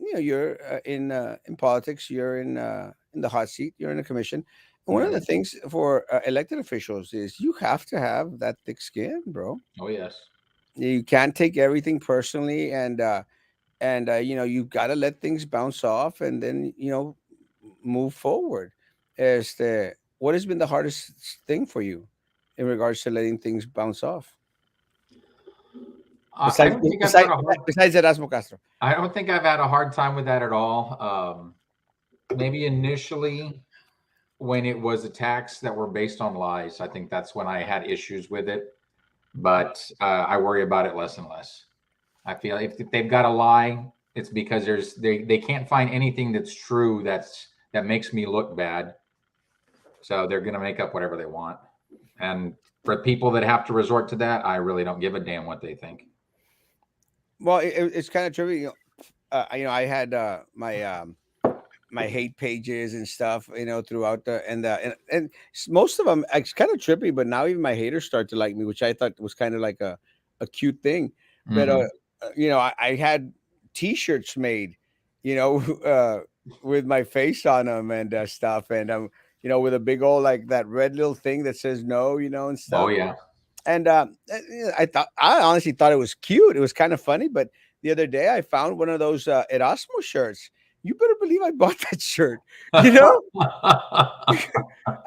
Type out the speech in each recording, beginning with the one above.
you're in politics, you're in the hot seat, you're in a commission. And one of the Mhm. things for elected officials is you have to have that thick skin, bro. Oh yes. You can't take everything personally, and you've got to let things bounce off, and then move forward. What has been the hardest thing for you in regards to letting things bounce off? I Besides, don't think I've had besides, a hard. besides Erasmo Castro. I don't think I've had a hard time with that at all. Maybe initially when it was attacks that were based on lies, I think that's when I had issues with it. But I worry about it less and less. I feel if they've got a lie, it's because they can't find anything that's true that makes me look bad. So they're going to make up whatever they want. And for people that have to resort to that, I really don't give a damn what they think. Well, it's kind of trivial. I had my hate pages and stuff, throughout most of them, it's kind of trippy. But now even my haters start to like me, which I thought was kind of like a cute thing. But Hmm. I had T-shirts made, you know, with my face on them and stuff, and with a big old like that red little thing that says no, and Oh stuff. yeah. And I honestly thought it was cute. It was kind of funny. But the other day I found one of those Erasmo shirts. You better believe I bought that shirt. You know,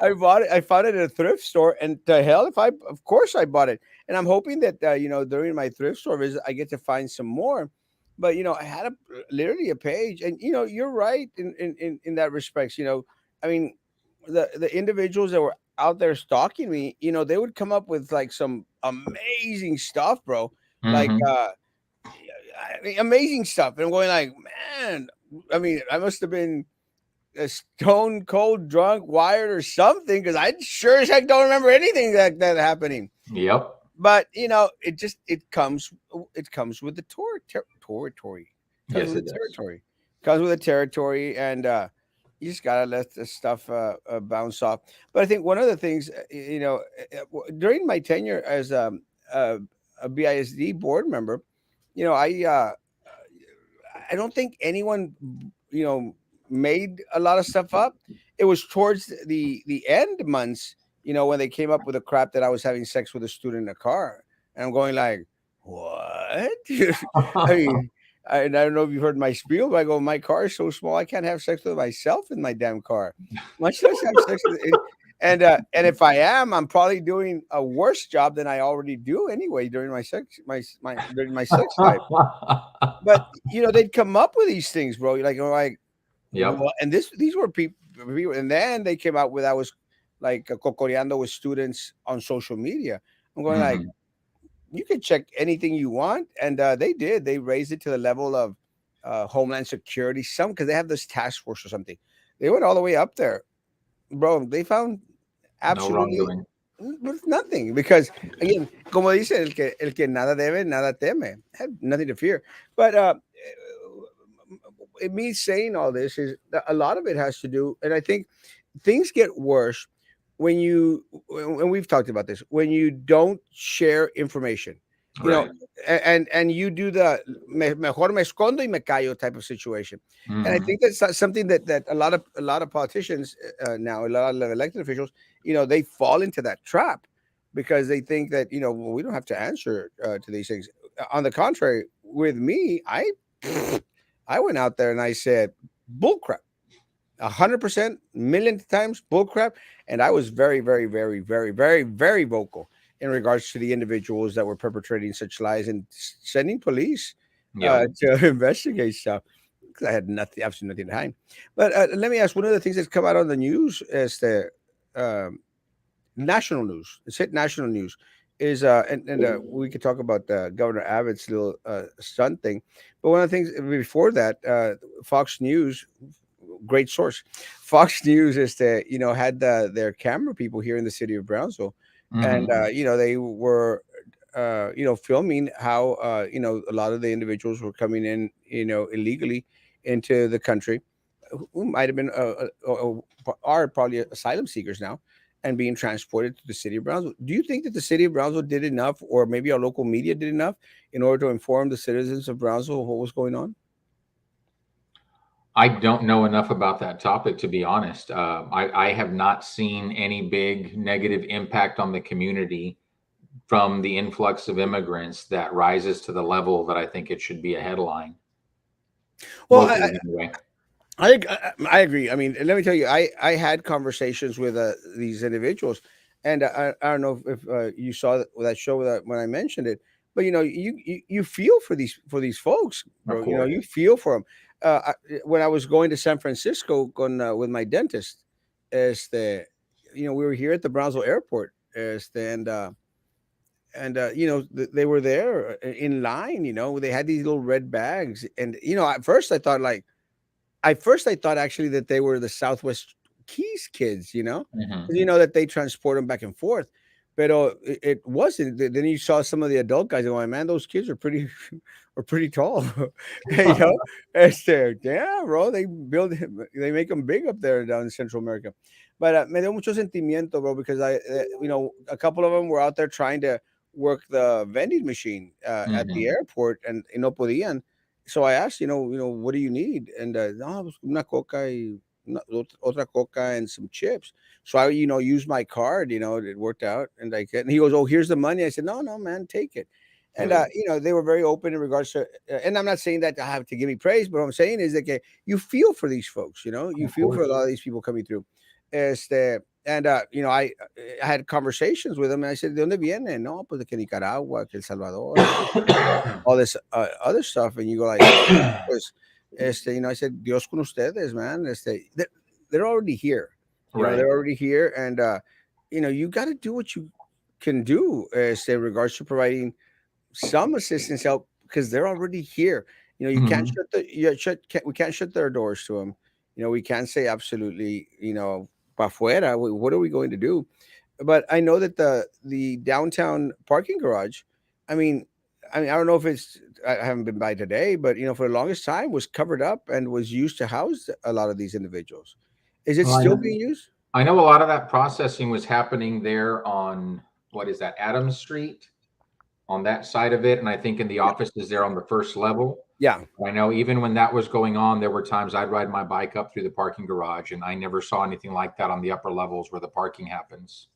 I bought it. I found it at a thrift store, and to hell if of course I bought it. And I'm hoping that during my thrift store visit I get to find some more. But I had literally a page, and you're right in that respects. I mean, the individuals that were out there stalking me, they would come up with like some amazing stuff, bro. Like Hmm. I mean, amazing stuff, and I'm going like, man. I mean, I must have been a stone cold drunk, wired, or something, because I sure as heck don't remember anything that happening. Yep. But it comes with the territory. Comes Yes, with it the does. territory. Comes with the territory, and you just gotta let the stuff bounce off. But I think one of the things, during my tenure as uh, a BISD board member, I don't think anyone, you know, made a lot of stuff up. It was towards the end months, when they came up with the crap that I was having sex with a student in a car, and I'm going like, what? I mean, I don't know if you've heard my spiel, but I go, my car is so small I can't have sex with myself in my damn car, much less have sex with it. And if I am, I'm probably doing a worse job than I already do anyway during my during my sex life. But they'd come up with these things, bro. You're like Yep. what? And these were people, and then they came out with I was like cocoreando with students on social media. I'm going like, Hmm. you can check anything you want, and they did. They raised it to the level of Homeland Security, some because they have this task force or something. They went all the way up there, bro. They found No absolutely wrongdoing. nothing because again, como dice el que nada debe, nada teme. Had nothing to fear. But me saying all this is that a lot of it has to do, and I think things get worse and we've talked about this, when you don't share information, you know, Right. and you do the mejor me escondo y me callo type of situation. And I Hmm. think that's something that a lot of politicians now, a lot of elected officials, they fall into that trap because they think that well, we don't have to answer to these things. On the contrary, with me, I went out there and I said bullcrap, 100%, million times bullcrap, and I was very, very, very, very, very, very vocal in regards to the individuals that were perpetrating such lies and sending police Yep. to investigate stuff because I had nothing, absolutely nothing to hide. But let me ask, one of the things that's come out on the news is the um, national news. It's hit national news. Is and we could talk about Governor Abbott's little stunt thing, but one of the things before that, Fox News, great source. Fox News is that had their camera people here in the city of Brownsville, and Hmm. they were filming how a lot of the individuals were coming in illegally into the country, who might have been are probably asylum seekers now, and being transported to the city of Brownsville. Do you think that the city of Brownsville did enough, or maybe our local media did enough, in order to inform the citizens of Brownsville of what was going on? I don't know enough about that topic to be honest. I have not seen any big negative impact on the community from the influx of immigrants that rises to the level that I think it should be a headline Well, locally anyway. I agree. I mean, let me tell you, I had conversations with these individuals, and I don't know if you saw that show that when I mentioned it, but you feel for these folks, Of bro. course. You feel for them. When I was going to San Francisco with my dentist, este, we were here at the Brownsville airport, and they were there in line. They had these little red bags, and at first I thought like I thought actually that they were the Southwest Keys kids, Hmm. 'cause that they transport them back and forth. But it wasn't. Then you saw some of the adult guys and went, man, those kids are pretty are pretty tall. you know, it's there. Yeah, bro. They make them big up there down in Central America. But me dio mucho sentimiento, bro, because a couple of them were out there trying to work the vending machine at the Hmm. airport, and no podían. So I asked, what do you need? And no, pues, una coca y otra coca and some chips. So I, used my card. It worked out, and and he goes, "Oh, here's the money." I said, "No, no, man, take it." And Good. they were very open in regards to. And I'm not saying that to have to give me praise, but what I'm saying is that okay, you feel for these folks. You Of feel for course. a lot of these people coming through. And I had conversations with them, and I said, "¿De dónde viene?" No, pues de que Nicaragua, que El Salvador, all this other stuff, and you go like, pues, I said, Dios con ustedes, man. They're already here. Right. They're already here, and you got to do what you can do, in regards to providing some assistance help because they're already here. You can't Hmm. we can't shut their doors to them. We can't say absolutely, pa fuera. What are we going to do? But I know that the downtown parking garage, I mean, I don't know if I haven't been by today, but for the longest time was covered up and was used to house a lot of these individuals. Is it Well, still being used? I know a lot of that processing was happening there on what is that, Adams Street, on that side of it. And I think in the Yeah. offices there on the first level. Yeah. I know even when that was going on, there were times I'd ride my bike up through the parking garage, and I never saw anything like that on the upper levels where the parking happens.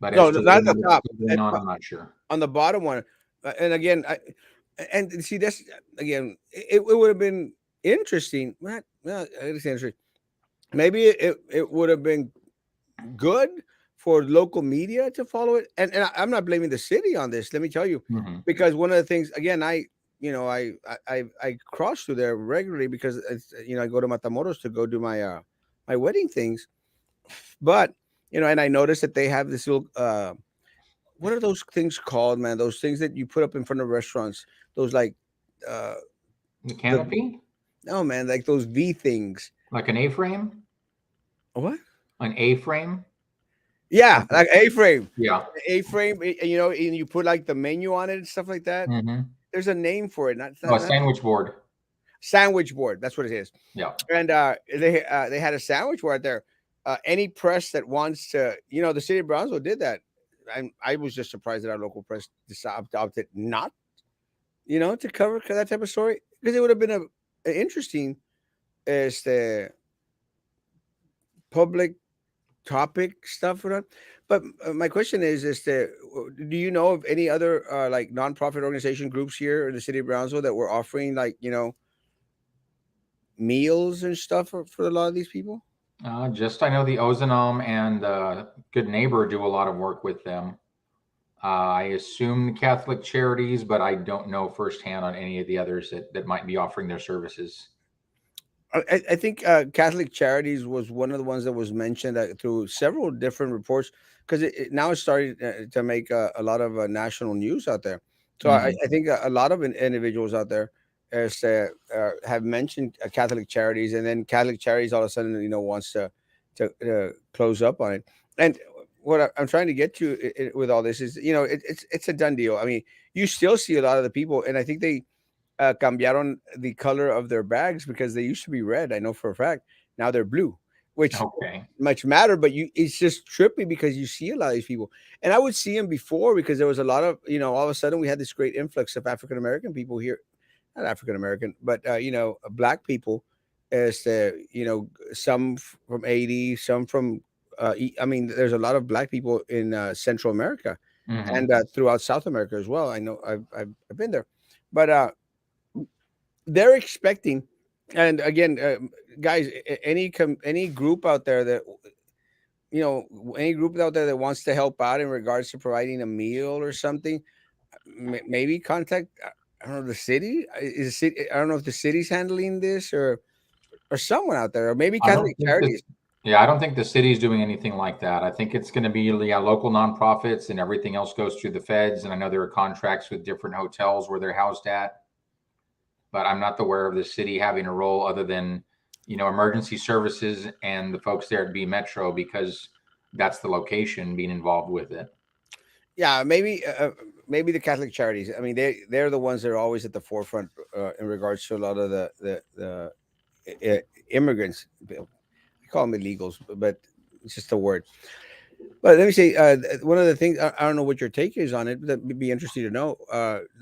But No, as to not at whether the it's top. still going on, I'm not sure. On the bottom one. And again, and see this again, it would have been interesting. Well, I gotta say interesting. Maybe it would have been good for local media to follow it. And I'm not blaming the city on this. Let me tell you, Hmm. because one of the things, again, I cross through there regularly because I go to Matamoros to go do my wedding things. But and I noticed that they have this little what are those things called, man? Those things that you put up in front of restaurants. Those like uh The the canopy, no, man, like those V things. like an A-frame, What? an A-frame. Yeah, like A-frame. Yeah. A-frame, and you put like the menu on it and stuff like that. Hmm. There's a name for it. Not Oh, not, a not sandwich board. sandwich board. That's what it is. Yeah. And they had a sandwich board there. Any press that wants to, the city of Brownsville did that. And I was just surprised that our local press opted not, to cover that type of story because it would have been a interesting as the public topic stuff or not. But my question is do you know of any other like nonprofit organization groups here in the city of Brownsville that were offering like meals and stuff for a lot of these people? Just I know the Ozanam and Good Neighbor do a lot of work with them. I assume Catholic Charities, but I don't know firsthand on any of the others that might be offering their services. I think Catholic Charities was one of the ones that was mentioned through several different reports because now it's starting to make a lot of national news out there. So I, Hmm. I think a lot of individuals out there have mentioned Catholic Charities, and then Catholic Charities all of a sudden wants to close up on it. And what I'm trying to get to with all this is it's a done deal. I mean, you still see a lot of the people, and I think they cambiaron the color of their bags because they used to be red. I know for a fact. Now they're blue, which Okay. much matter, but it's just trippy because you see a lot of these people. And I would see them before because there was a lot of, all of a sudden we had this great influx of African American people here not African American, but black people, as some from Haiti, some from I mean, there's a lot of black people in Central America Hmm. and throughout South America as well. I know I've been there, but they're expecting, and again, guys, any group out there that any group out there that wants to help out in regards to providing a meal or something, maybe contact. I don't know the city. Is the city? I don't know if the city's handling this or someone out there, or maybe I don't Catholic think this. Charities. Yeah, I don't think the city's doing anything like that. I think it's going to be, yeah, local nonprofits, and everything else goes through the feds. And I know there are contracts with different hotels where they're housed at, but I'm not aware of the city having a role other than, emergency services and the folks there at B Metro, because that's the location being involved with it. Yeah, maybe the Catholic Charities. I mean, they're the ones that are always at the forefront in regards to a lot of the immigrants. I call them illegals, but it's just a word. But let me say, one of the things I don't know what your take is on it, but that would be interesting to know.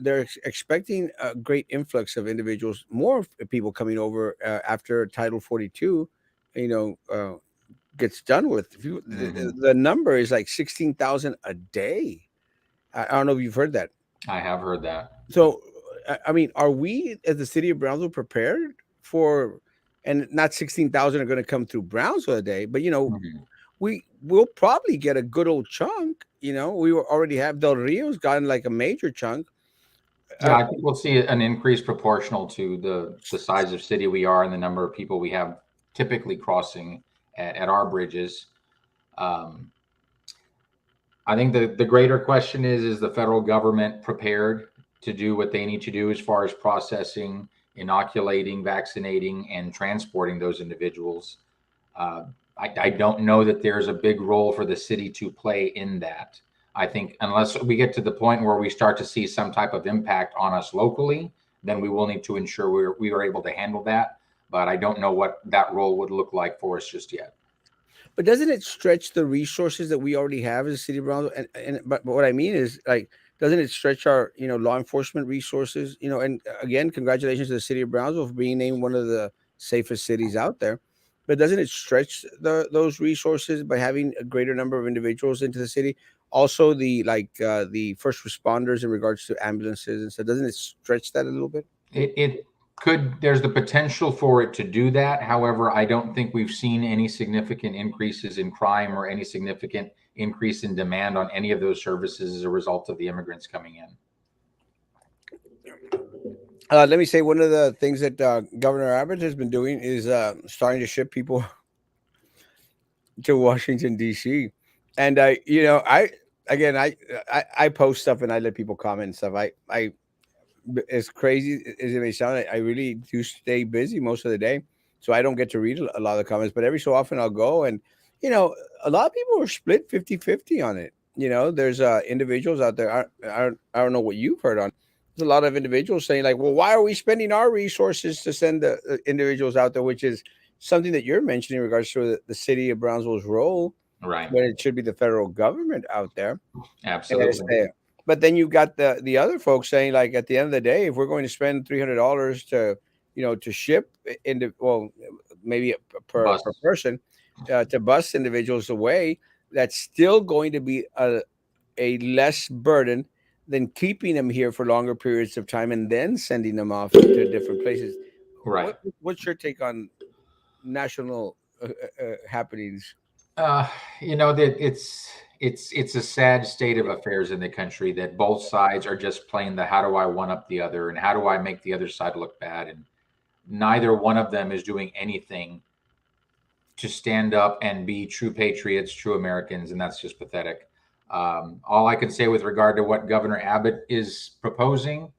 They're expecting a great influx of individuals, more people coming over after Title 42, you know, gets done with. If you, Hmm. the number is like 16,000 a day. I don't know if you've heard that. I have heard that. So, I mean, are we as the city of Brownsville prepared for? And not 16,000 are going to come through Brownsville a day, but Mhm. we will probably get a good old chunk. We already have Del Rio's gotten like a major chunk. Yeah, Uh, I think we'll see an increase proportional to the size of city we are and the number of people we have typically crossing at our bridges. Um, I think the greater question is the federal government prepared to do what they need to do as far as processing, inoculating, vaccinating, and transporting those individuals? Uh, I don't know that there's a big role for the city to play in that. I think unless we get to the point where we start to see some type of impact on us locally, then we will need to ensure we are able to handle that. But I don't know what that role would look like for us just yet. but doesn't it stretch the resources that we already have as a city of Brownsville? But what I mean is, like, doesn't it stretch our law enforcement resources? And again, congratulations to the city of Brownsville for being named one of the safest cities out there. But doesn't it stretch those resources by having a greater number of individuals into the city? Also, the first responders in regards to ambulances and stuff. Doesn't it stretch that a little bit? It could, there's the potential for it to do that. However, I don't think we've seen any significant increases in crime or any significant increase in demand on any of those services as a result of the immigrants coming in. Let me say one of the things that Governor Abbott has been doing is starting to ship people to Washington D.C. And I again, I post stuff and I let people comment and stuff. I as crazy as it may sound, I really do stay busy most of the day, so I don't get to read a lot of the comments. But every so often, I'll go and you know, a lot of people are split 50-50 on it. There's individuals out there. I don't know what you've heard on. There's a lot of individuals saying like, "Well, why are we spending our resources to send the individuals out there?" Which is something that you're mentioning in regards to the city of Brownsville's role Right. when it should be the federal government out there. Absolutely. But then you got the other folks saying like at the end of the day, if we're going to spend $300 to ship into maybe per Bus. person to bus individuals away, that's still going to be a less burden than keeping them here for longer periods of time and then sending them off to different places. Right. What's your take on national happenings? Uh, that it's a sad state of affairs in the country that both sides are just playing the how do I one up the other and how do I make the other side look bad, and neither one of them is doing anything to stand up and be true patriots, true Americans, and that's just pathetic. All I can say with regard to what Governor Abbott is proposing,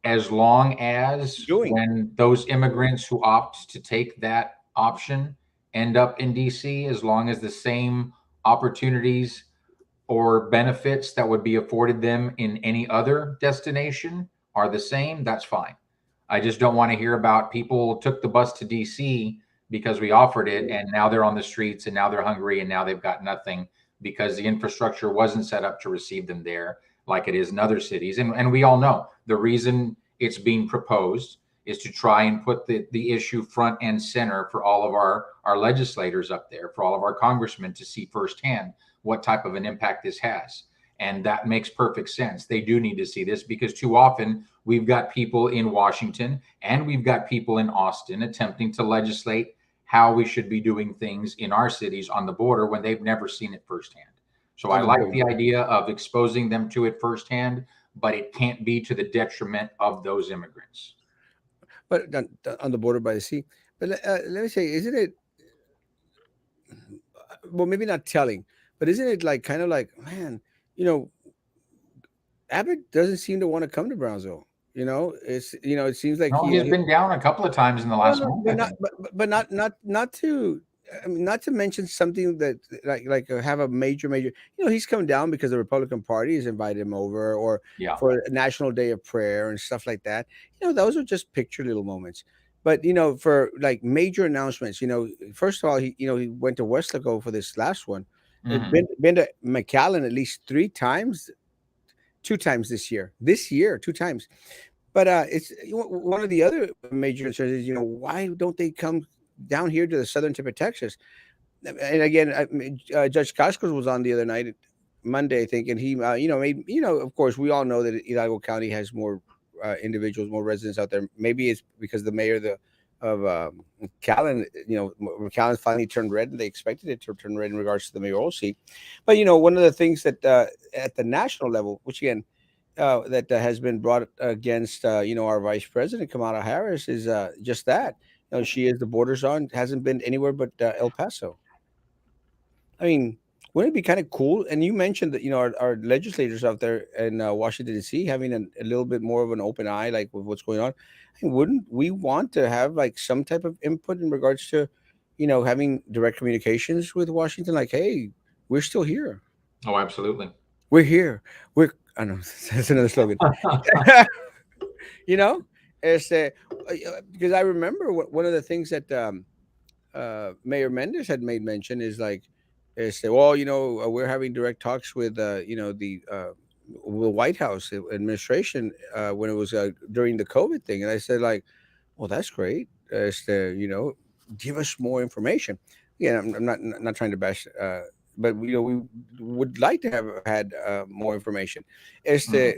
as long as Doing when those immigrants who opt to take that option end up in DC, as long as the same opportunities or benefits that would be afforded them in any other destination are the same, that's fine. I just don't want to hear about people took the bus to DC because we offered it and now they're on the streets and now they're hungry and now they've got nothing because the infrastructure wasn't set up to receive them there like it is in other cities. And we all know the reason it's being proposed is to try and put the issue front and center for all of our legislators up there, for all of our congressmen to see firsthand what type of an impact this has. And that makes perfect sense. They do need to see this because too often we've got people in Washington and we've got people in Austin attempting to legislate how we should be doing things in our cities on the border when they've never seen it firsthand. So On I the like border. the idea of exposing them to it firsthand, but it can't be to the detriment of those immigrants. But on the border by the sea. But let me say, isn't it? Well, maybe not telling, but isn't it like kind of like, man, you know, Abbott doesn't seem to want to come to Brownsville. It seems like No, he's been down a couple of times in the no, last no, month, but I not, think. but not to. I mean, not to mention something that have a major. He's come down because the Republican Party has invited him over, or Yeah. for a National Day of Prayer and stuff like that. Those are just picture little moments. But for like major announcements, first of all, he went to Weslaco for this last one. Hmm. Been to McAllen at least 3 times, 2 times this year. This year, 2 times. But it's one of the other major concerns is why don't they come down here to the southern tip of Texas? And again, Judge Cascos was on the other night, Monday, I think, and he made of course we all know that Hidalgo County has more individuals, more residents out there. Maybe it's because the mayor of McAllen, McAllen finally turned red, and they expected it to turn red in regards to the mayoral seat. But one of the things that at the national level, which again that has been brought against our vice president Kamala Harris is just that she is the border czar, hasn't been anywhere but El Paso. I mean, wouldn't it be kind of cool? And you mentioned that our legislators out there in Washington D.C. having a little bit more of an open eye, like with what's going on. I mean, wouldn't we want to have like some type of input in regards to having direct communications with Washington? Like, hey, we're still here. Oh, absolutely. We're here. We're I know that's another slogan. you know, este, because I remember one of the things that Mayor Mendez had made mention is like, well, we're having direct talks with, the White House administration when it was during the COVID thing, and I said like, well, that's great. Give us more information. Yeah, I'm not trying to bash. But we would like to have had more information. Mhm.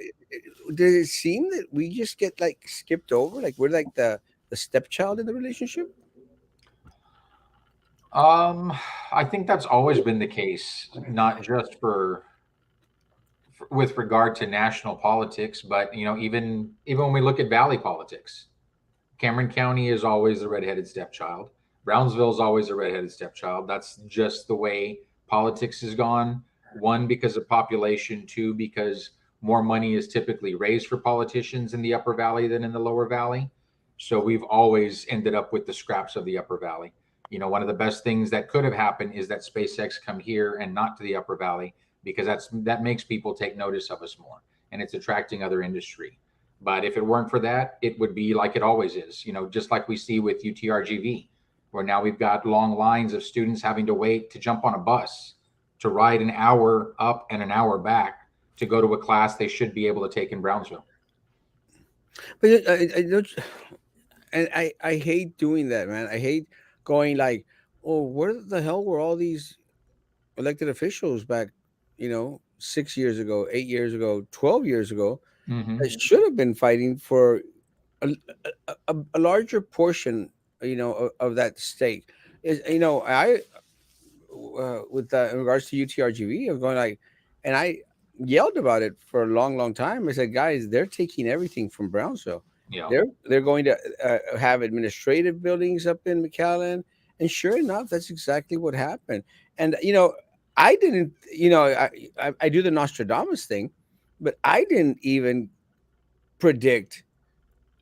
Does it seem that we just get like skipped over? Like we're like the stepchild in the relationship? Um, I think that's always been the case, not just with regard to national politics, but even when we look at valley politics, Cameron County is always the redheaded stepchild. Brownsville is always a redheaded stepchild. That's just the way politics has gone. One, because of population. Two, because more money is typically raised for politicians in the upper valley than in the lower valley. So we've always ended up with the scraps of the upper valley. One of the best things that could have happened is that SpaceX come here and not to the upper valley because that makes people take notice of us more and it's attracting other industry. But if it weren't for that, it would be like it always is, just like we see with UTRGV, where now we've got long lines of students having to wait to jump on a bus to ride an hour up and an hour back to go to a class they should be able to take in Brownsville. But I don't, and I hate doing that, man. I hate going like, oh, where the hell were all these elected officials back, 6 years ago, 8 years ago, 12 years ago? Mm-hmm. That should have been fighting for a larger portion, of that stake. Is I with in regards to UTRGV, I'm going like, and I yelled about it for a long, long time. I said, guys, they're taking everything from Brownsville. Yeah. They're going to have administrative buildings up in McAllen, and sure enough, that's exactly what happened. And I didn't, I do the Nostradamus thing, but I didn't even predict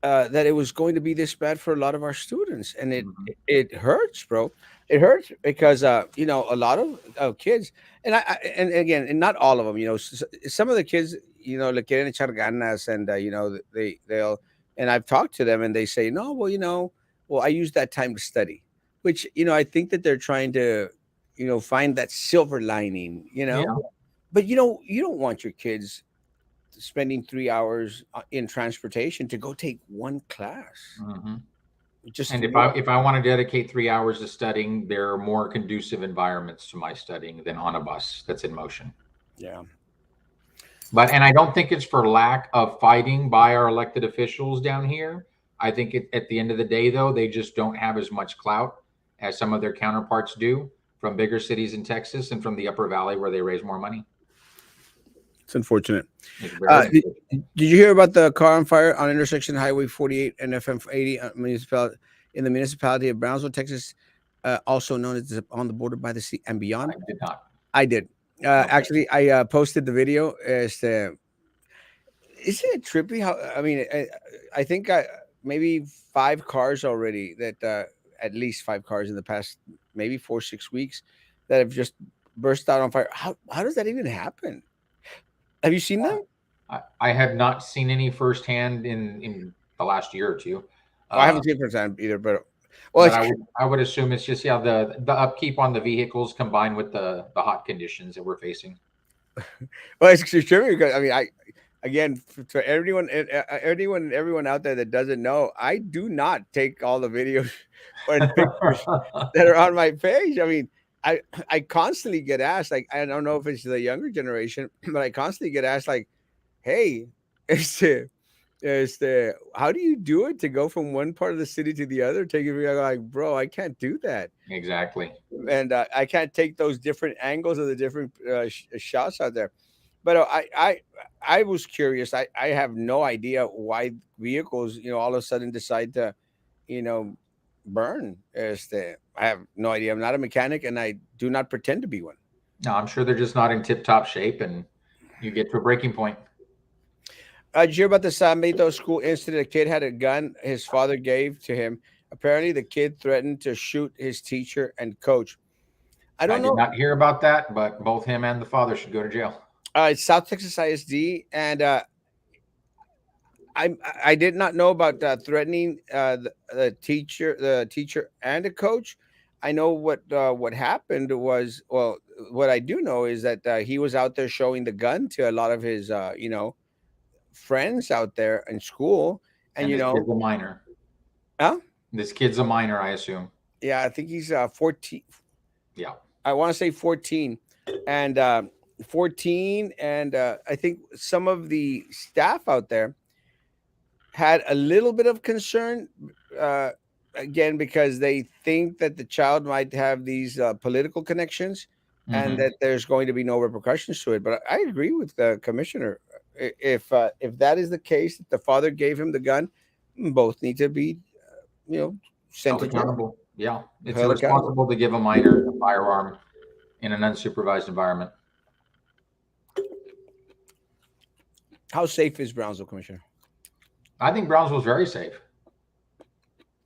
that it was going to be this bad for a lot of our students, and it Mm-hmm. it hurts, bro. It hurts because a lot of kids, and again, and not all of them. Some of the kids, le quieren echar ganas, and they'll, and I've talked to them, and they say, no, well, well, I use that time to study, which I think that they're trying to find that silver lining, Yeah. but you don't want your kids spending 3 hours in transportation to go take one class. Hmm. Just And if one. I want to dedicate 3 hours to studying, there are more conducive environments to my studying than on a bus that's in motion. Yeah. But and I don't think it's for lack of fighting by our elected officials down here. I think at the end of the day, though, they just don't have as much clout as some of their counterparts do from bigger cities in Texas and from the Upper Valley where they raise more money. It's unfortunate. It's very Did you hear about the car on fire on intersection Highway 48 and FM 80 municipality in the municipality of Brownsville, Texas, also known as on the border by the sea and beyond? I did not. I did. Okay. Actually, I posted the video. Isn't it trippy? How I mean, I think maybe 5 cars already that at least 5 cars in the past maybe 4 6 weeks that have just burst out on fire. How does that even happen? Have you seen them? I have not seen any firsthand in the last year or two. Oh, I Uh, haven't seen it firsthand either, but well, but it's I would assume it's just the upkeep on the vehicles combined with the hot conditions that we're facing. well, it's true because I mean, I again for everyone, anyone, and everyone out there that doesn't know, I do not take all the videos and pictures that are on my page. I mean, I I constantly get asked, like, I don't know if it's the younger generation, but I constantly get asked, like, "Hey, how do you do it to go from one part of the city to the other? Take it like, bro, I can't do that." Exactly. And I can't take those different angles of the different shots out there. But I was curious. I have no idea why vehicles, all of a sudden decide to, you know, burn. I have no idea. I'm not a mechanic, and I do not pretend to be one. No, I'm sure they're just not in tip-top shape, and you get to a breaking point. Did you hear about the San Benito school incident? A kid had a gun his father gave to him. Apparently, the kid threatened to shoot his teacher and coach. I I don't did know. not hear about that, but both him and the father should go to jail. It's South Texas ISD, and I did not know about threatening the teacher and the coach. I know what happened was, well, what I do know is that he was out there showing the gun to a lot of his friends out there in school, and And this kid's a minor. huh? This kid's a minor, I assume. Yeah, I think he's 14. Yeah. I want to say 14, and 14, and I think some of the staff out there had a little bit of concern, uh, again, because they think that the child might have these political connections and Hmm. that there's going to be no repercussions to it. But I agree with the commissioner. If that is the case, that the father gave him the gun, both need to be, you know, sent Held to jail, accountable. Yeah. It's held accountable. irresponsible to give a minor a firearm in an unsupervised environment. How safe is Brownsville, Commissioner? I think Brownsville's very safe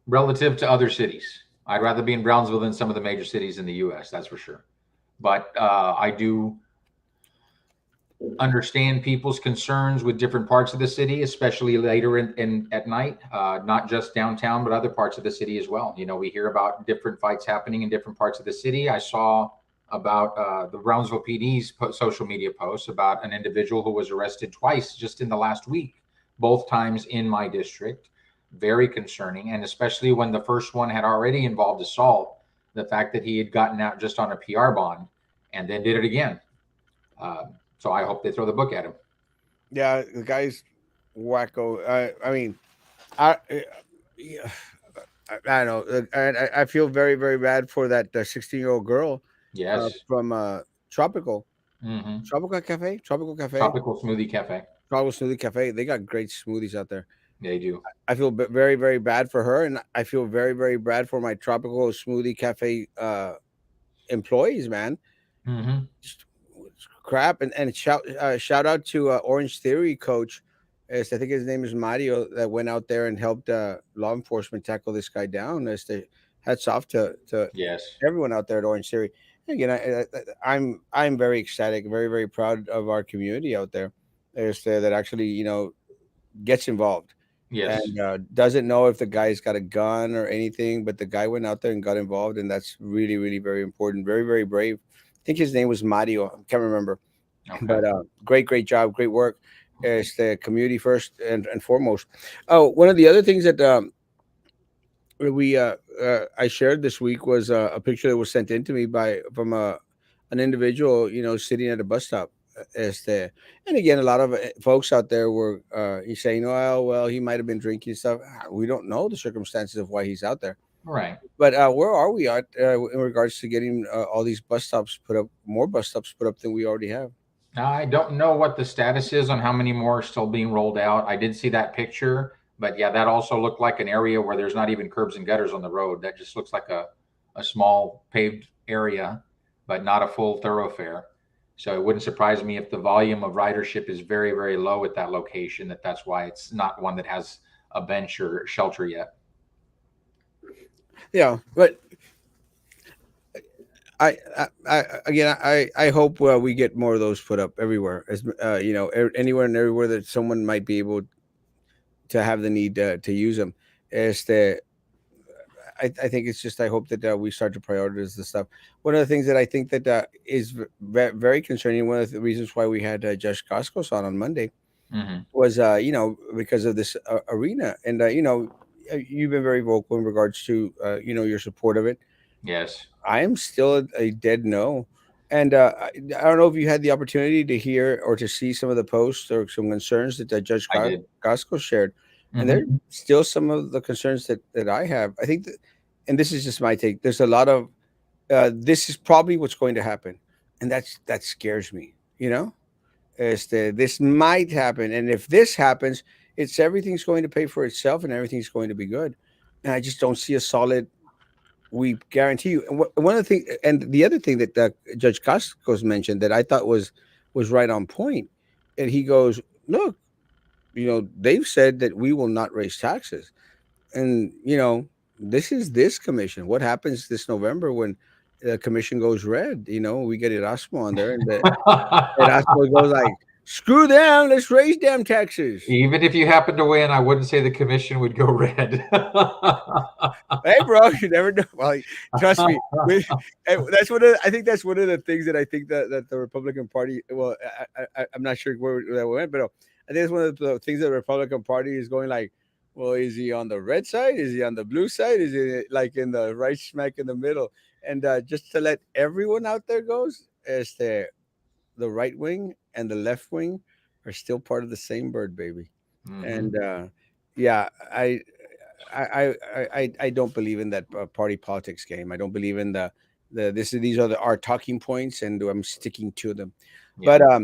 relative to other cities. I'd rather be in Brownsville than some of the major cities in the U.S., that's for sure. But I do understand people's concerns with different parts of the city, especially later in at night, not just downtown, but other parts of the city as well. You know, we hear about different fights happening in different parts of the city. I saw about the Brownsville PD's social media posts about an individual who was arrested twice just in the last week, both times in my district. Very concerning, and especially when the first one had already involved assault, the fact that he had gotten out just on a PR bond and then did it again. Uh, so I hope they throw the book at him. Yeah, the guy's wacko. I mean, I yeah, I don't know, and I feel very very bad for that 16-year-old girl Yes. from Tropical Hmm. Tropical Cafe, Tropical Smoothie Cafe. Tropical Smoothie Cafe. They got great smoothies out there. They do. I feel very very bad for her, and I feel very very bad for my Tropical Smoothie Cafe employees, man. Hmm. Just crap. And shout out to Orange Theory coach. I think his name is Mario, that went out there and helped law enforcement tackle this guy down. Hats off to Yes. everyone out there at Orange Theory. Again, I'm very ecstatic, very very proud of our community out there. That actually gets involved Yes. and doesn't know if the guy's got a gun or anything, but the guy went out there and got involved, and that's really really very important. Very very brave. I think his name was Mario. I can't remember, Okay. but great great job, great work. as the community first and foremost. Oh, one of the other things that we I shared this week was a picture that was sent in to me by from a an individual, sitting at a bus stop. Este, and again, a lot of folks out there were he's saying, well, he might have been drinking stuff. We don't know the circumstances of why he's out there. Right. But where are we at in regards to getting all these bus stops put up, more bus stops put up than we already have? I don't know what the status is on how many more are still being rolled out. I did see that picture, but yeah, that also looked like an area where there's not even curbs and gutters on the road. That just looks like a small paved area, but not a full thoroughfare. So it wouldn't surprise me if the volume of ridership is very, very low at that location, that's why it's not one that has a bench or shelter yet. Yeah, but again, I hope we get more of those put up everywhere, as anywhere and everywhere that someone might be able to have the need to use them. Este, I think it's just I hope that we start to prioritize the stuff. One of the things that I think that is very concerning. One of the reasons why we had Josh Costco's on Monday Hmm. was because of this arena, and you've been very vocal in regards to your support of it. Yes, I am still a dead no. And I don't know if you had the opportunity to hear or to see some of the posts or some concerns that Judge I did. Costco shared. And there's Hmm. still some of the concerns that I have. I think that, and this is just my take, there's a lot of, this is probably what's going to happen. And that scares me, this might happen. And if this happens, it's everything's going to pay for itself and everything's going to be good. And I just don't see a solid, we guarantee you. And one of the things, and the other thing that Judge Costco's mentioned that I thought was right on point, and he goes, "Look, they've said that we will not raise taxes, and this is this commission. What happens this November when the commission goes red? We get Erasmo on there, and the Erasmo goes like, screw them, let's raise damn taxes." Even if you happen to win, I wouldn't say the commission would go red. Hey, bro, you never know. Well, trust me. That's I think that's one of the things that I think that the Republican Party. Well, I'm not sure where that went, but I think it's one of the things that the Republican Party is going like. Well, is he on the red side? Is he on the blue side? Is he like in the right smack in the middle? And just to let everyone out there goes, is the right wing and the left wing are still part of the same bird, baby. And Hmm. yeah, I don't believe in that party politics game. I don't believe in these are our talking points, and I'm sticking to them. But Yeah,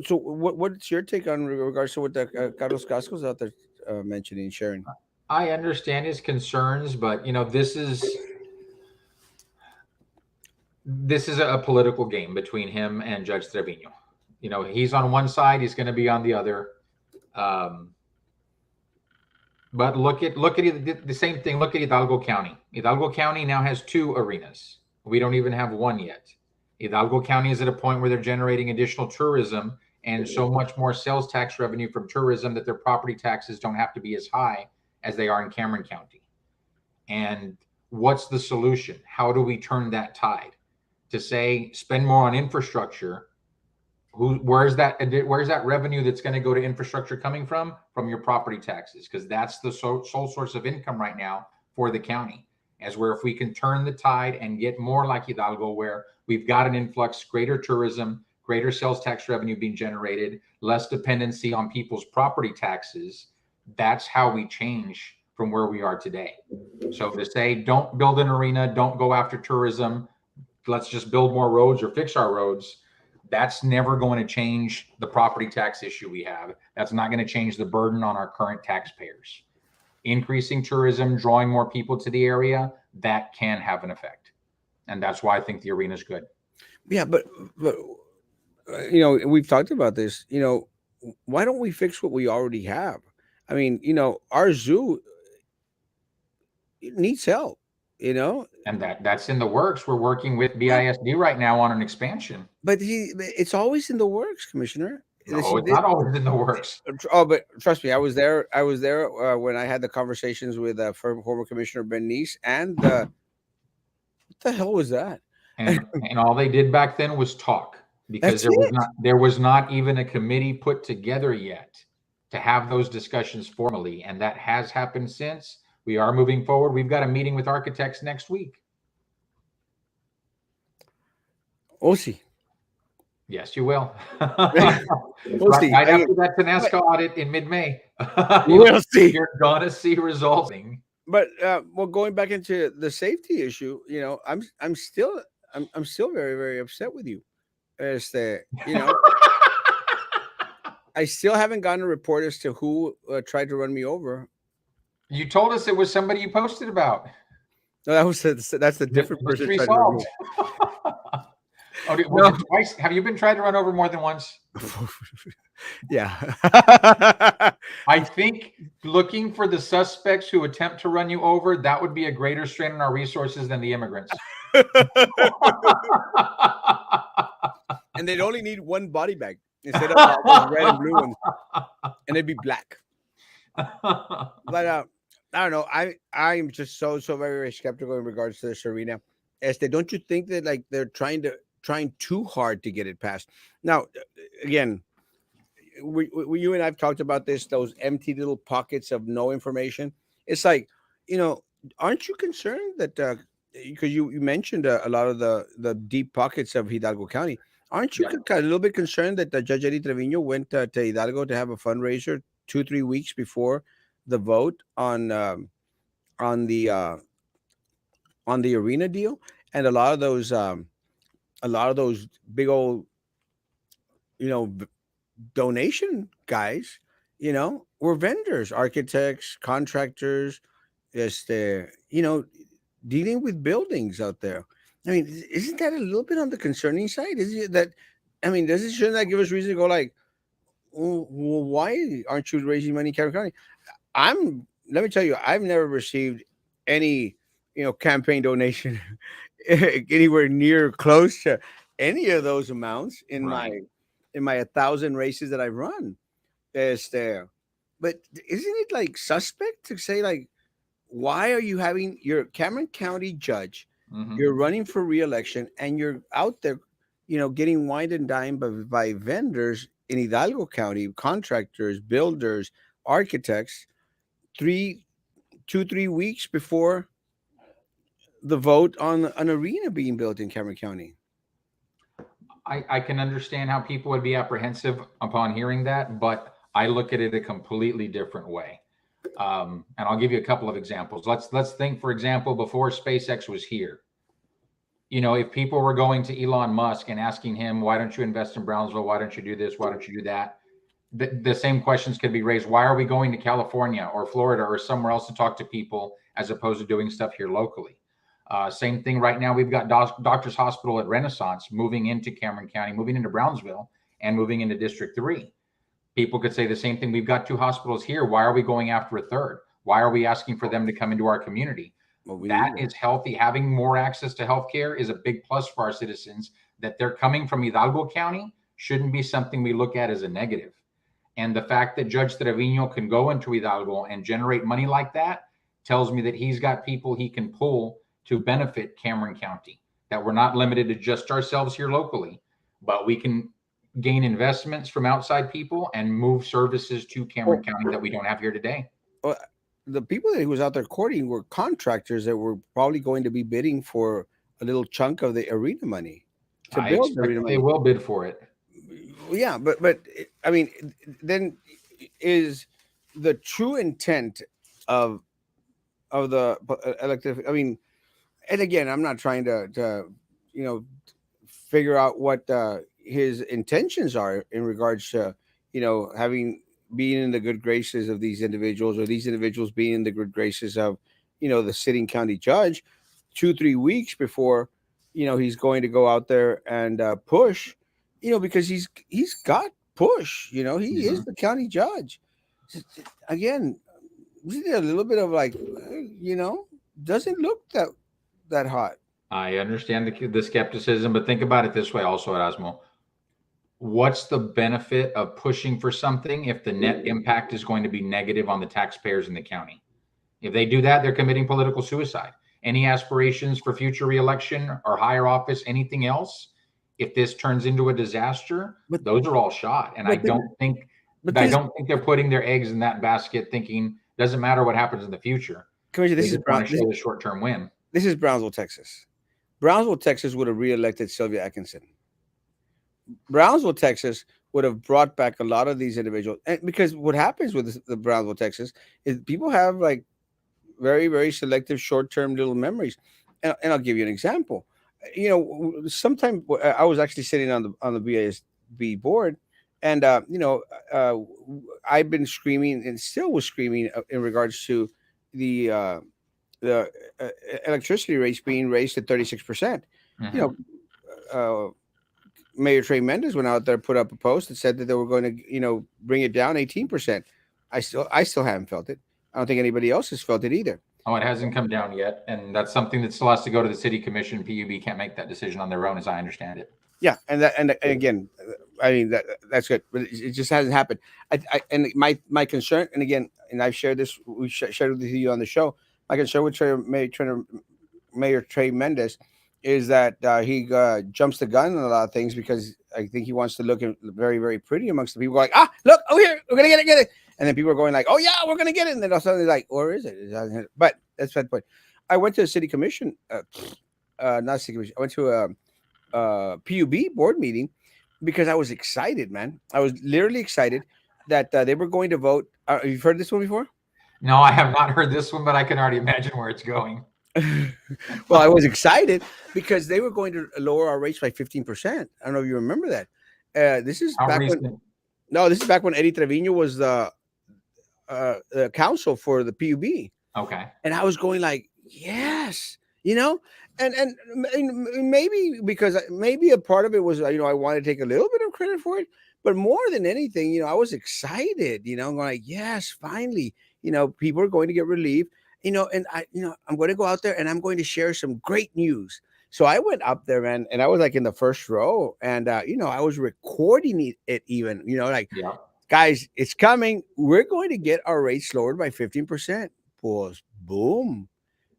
so what's your take on regards to what the Carlos Casco's out there mentioning, sharing? I understand his concerns, but this is a political game between him and Judge Trevino. He's on one side, he's going to be on the other. Um, but look at the same thing. Look at Hidalgo County. Hidalgo County now has two arenas. We don't even have one yet. Hidalgo County is at a point where they're generating additional tourism and so much more sales tax revenue from tourism that their property taxes don't have to be as high as they are in Cameron County. And what's the solution? How do we turn that tide? To say spend more on infrastructure, where's that revenue that's going to go to infrastructure coming from your property taxes, because that's the sole source of income right now for the county. As where if we can turn the tide and get more like Hidalgo, where we've got an influx, greater tourism, greater sales tax revenue being generated, less dependency on people's property taxes, that's how we change from where we are today. So to say don't build an arena, don't go after tourism, let's just build more roads or fix our roads, that's never going to change the property tax issue we have. That's not going to change the burden on our current taxpayers. Increasing tourism, drawing more people to the area, that can have an effect. And that's why I think the arena is good. Yeah, but we've talked about this. Why don't we fix what we already have? I mean, our zoo needs help. You know, And that's in the works. We're working with BISD right now on an expansion. but it's always in the works, Commissioner. No, it's not always in the works. Oh, but trust me, I was there. I was there when I had the conversations with former Commissioner Ben Nice, and what the hell was that? And all they did back then was talk. because That's it. there was not even a committee put together yet to have those discussions formally, and that has happened since. We are moving forward. We've got a meeting with architects next week. We'll see. Yes, you will. We'll see. Right I mean, after that but TANASCA audit in mid-May, we'll see. you're gonna see results. But well, going back into the safety issue, I'm still very very upset with you. As the I still haven't gotten a report as to who tried to run me over. You told us it was somebody you posted about. No, that's the different person Mystery trying to run me solved. Oh, was over. it twice? Have you been tried to run over more than once? No. Yeah. I think looking for the suspects who attempt to run you over, that would be a greater strain on our resources than the immigrants. And they'd only need one body bag instead of those red and blue ones, and it'd be black. But I don't know. I'm just so very, very skeptical in regards to this arena. Don't you think that like they're trying too hard to get it passed? Now, again, you and I've talked about this. Those empty little pockets of no information. It's like, aren't you concerned that because you mentioned a lot of the deep pockets of Hidalgo County? Aren't you Yeah. a little bit concerned that Judge Eddie Trevino went to Hidalgo to have a fundraiser 2-3 weeks before the vote on the uh, on the arena deal, and a lot of those big old donation guys, were vendors, architects, contractors, dealing with buildings out there. I mean, isn't that a little bit on the concerning side? Is it that? I mean, shouldn't that give us reason to go like, well, why aren't you raising money in Cameron County? Let me tell you, I've never received any, campaign donation anywhere near close to any of those amounts in Right. my 1,000 races that I've run. But isn't it like suspect to say like, why are you having your Cameron County judge? Mm-hmm. You're running for reelection and you're out there, getting wined and dined by vendors in Hidalgo County, contractors, builders, architects, 3 weeks before the vote on an arena being built in Cameron County. I can understand how people would be apprehensive upon hearing that, but I look at it a completely different way. And I'll give you a couple of examples. Let's think, for example, before SpaceX was here. If people were going to Elon Musk and asking him, why don't you invest in Brownsville? Why don't you do this? Why don't you do that? The same questions could be raised. Why are we going to California or Florida or somewhere else to talk to people as opposed to doing stuff here locally? Same thing right now. We've got Doctors Hospital at Renaissance moving into Cameron County, moving into Brownsville, and moving into District 3. People could say the same thing. We've got 2 hospitals here. Why are we going after a third? Why are we asking for them to come into our community? Well, That is healthy. Having more access to healthcare is a big plus for our citizens. That they're coming from Hidalgo County shouldn't be something we look at as a negative. And the fact that Judge Trevino can go into Hidalgo and generate money like that tells me that he's got people he can pull to benefit Cameron County, that we're not limited to just ourselves here locally, but we can gain investments from outside people and move services to Cameron County that we don't have here today. Well, the people that he was out there courting were contractors that were probably going to be bidding for a little chunk of the arena money to I build the expect arena they money. will bid for it. Yeah, but I mean, then is the true intent of the elective? I mean, and again, I'm not trying to figure out what his intentions are in regards to having being in the good graces of these individuals, or these individuals being in the good graces of the sitting county judge 2-3 weeks before he's going to go out there and push, because he's got push, he is Mhm. the county judge. Again, isn't it a little bit of like, doesn't look that hot. I understand the skepticism, but think about it this way also, Erasmo. What's the benefit of pushing for something if the net impact is going to be negative on the taxpayers in the county? If they do that, they're committing political suicide. Any aspirations for future reelection or higher office, anything else, if this turns into a disaster, But those are all shot. And but the, but I this, don't think they're putting their eggs in that basket thinking doesn't matter what happens in the future. Commissioner, They just want to show the short-term win. this is Brownsville, Texas. Brownsville, Texas would have reelected Sylvia Atkinson. Brownsville, Texas would have brought back a lot of these individuals. And because what happens with the Brownsville, Texas is people have like very, very selective short term little memories. And I'll give you an example. You know, sometime I was actually sitting on the BASB board, and uh, I've been screaming and still was screaming in regards to the uh, the electricity rates being raised to 36%. You Mm-hmm. know, Mayor Trey Mendez went out there, put up a post that said that they were going to, bring it down 18%. I still haven't felt it. I don't think anybody else has felt it either. Oh, it hasn't come down yet, and that's something that still has to go to the city commission. PUB can't make that decision on their own, as I understand it. Yeah, and again, I mean that's good, but it just hasn't happened. And my concern, and again, and I've shared this, shared with you on the show. My concern with Mayor Trey Mendez is that he jumps the gun on a lot of things because I think he wants to look very, very pretty amongst the people. Like, look, oh here, we're gonna get it, and then people are going like, oh yeah, we're gonna get it, and then all of a sudden they're like, or is it? But that's that point. I went to the city commission, not city commission. I went to a PUB board meeting because I was excited, man. I was literally excited that they were going to vote. You've heard this one before? No, I have not heard this one, but I can already imagine where it's going. Well, I was excited because they were going to lower our rates by 15%. I don't know if you remember that. This is How back recent? when this is back when Eddie Trevino was the council for the PUB. Okay. And I was going like, yes, and maybe because maybe a part of it was I wanted to take a little bit of credit for it, but more than anything, I was excited, I'm going like, yes, finally, people are going to get relief, and I'm going to go out there and I'm going to share some great news. So I went up there, man, and I was like in the first row, and I was recording it even, like, Yeah. guys, it's coming. We're going to get our rates lowered by 15%. Pause. Boom.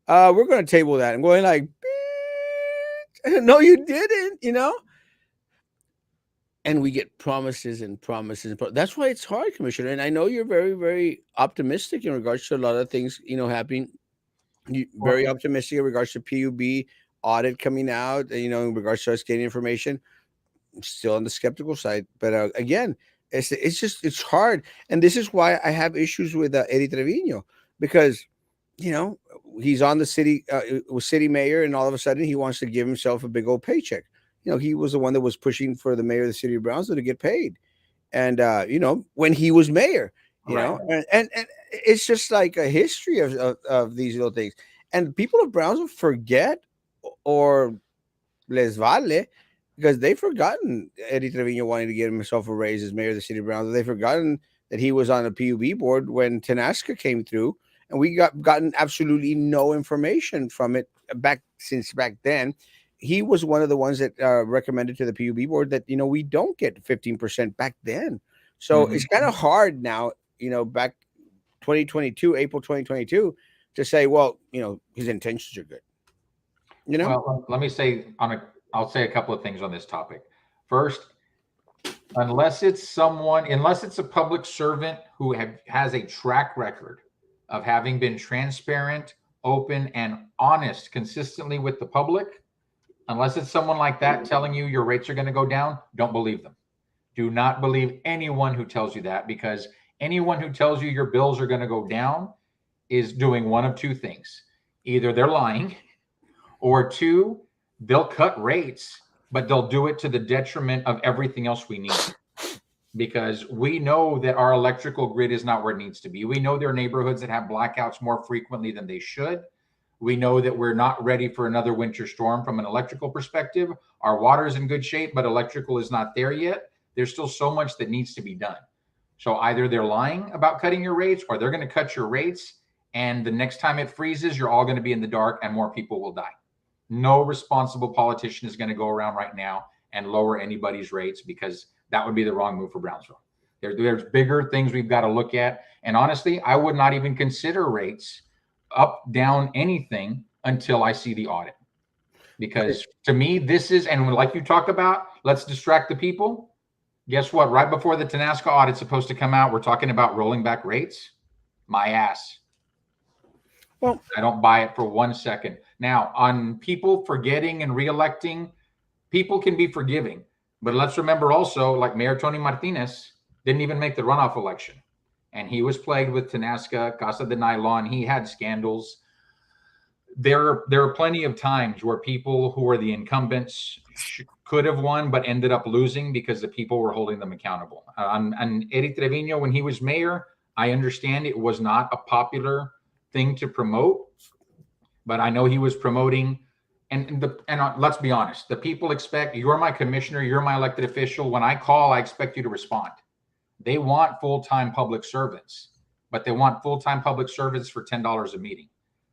We're going to table that. I'm going like, no, you didn't, And we get promises and promises. That's why it's hard, Commissioner. And I know you're very, very optimistic in regards to a lot of things, happening. Very optimistic in regards to PUB audit coming out, in regards to us getting information. I'm still on the skeptical side. But again, it's hard. And this is why I have issues with Eddie Trevino, because he's on the city city mayor, and all of a sudden he wants to give himself a big old paycheck. He was the one that was pushing for the mayor of the city of Brownsville to get paid, and when he was mayor, Right. and it's just like a history of these little things, and people of Brownsville forget, or les vale, because they've forgotten Eddie Trevino wanting to get himself a raise as mayor of the city of Brownsville. They've forgotten that he was on a PUB board when Tenasca came through, and we gotten absolutely no information from it back then. He was one of the ones that recommended to the PUB board that we don't get 15% back then. So Mhm. it's kind of hard now, back 2022, April 2022, to say, well, his intentions are good. Well, let me say I'll say a couple of things on this topic. First, unless it's a public servant who has a track record of having been transparent, open, and honest consistently with the public, unless it's someone like that telling you your rates are going to go down, don't believe them. Do not believe anyone who tells you that, because anyone who tells you your bills are going to go down is doing one of two things. Either they're lying, or two, they'll cut rates, but they'll do it to the detriment of everything else we need. Because we know that our electrical grid is not where it needs to be. We know there are neighborhoods that have blackouts more frequently than they should. We know that we're not ready for another winter storm from an electrical perspective. Our water is in good shape, but electrical is not there yet. There's still so much that needs to be done. So either they're lying about cutting your rates, or they're going to cut your rates, and the next time it freezes, you're all going to be in the dark and more people will die. No responsible politician is going to go around right now and lower anybody's rates, because that would be the wrong move for Brownsville. There's bigger things we've got to look at. And honestly, I would not even consider rates up, down, anything until I see the audit. Because to me, this is, and like you talk about, let's distract the people. Guess what? Right before the Tenasca audit's supposed to come out, we're talking about rolling back rates. My ass. Well, I don't buy it for 1 second. Now, on people forgetting and reelecting, people can be forgiving. But let's remember also, like Mayor Tony Martinez didn't even make the runoff election. And he was plagued with Tenasca, Casa de Nylon. He had scandals. There are plenty of times where people who were the incumbents could have won, but ended up losing because the people were holding them accountable. And Eddie Trevino, when he was mayor, I understand it was not a popular thing to promote, but I know he was promoting. And let's be honest, the people expect, you're my commissioner, you're my elected official. When I call, I expect you to respond. They want full-time public servants, but they want full-time public servants for $10 a meeting.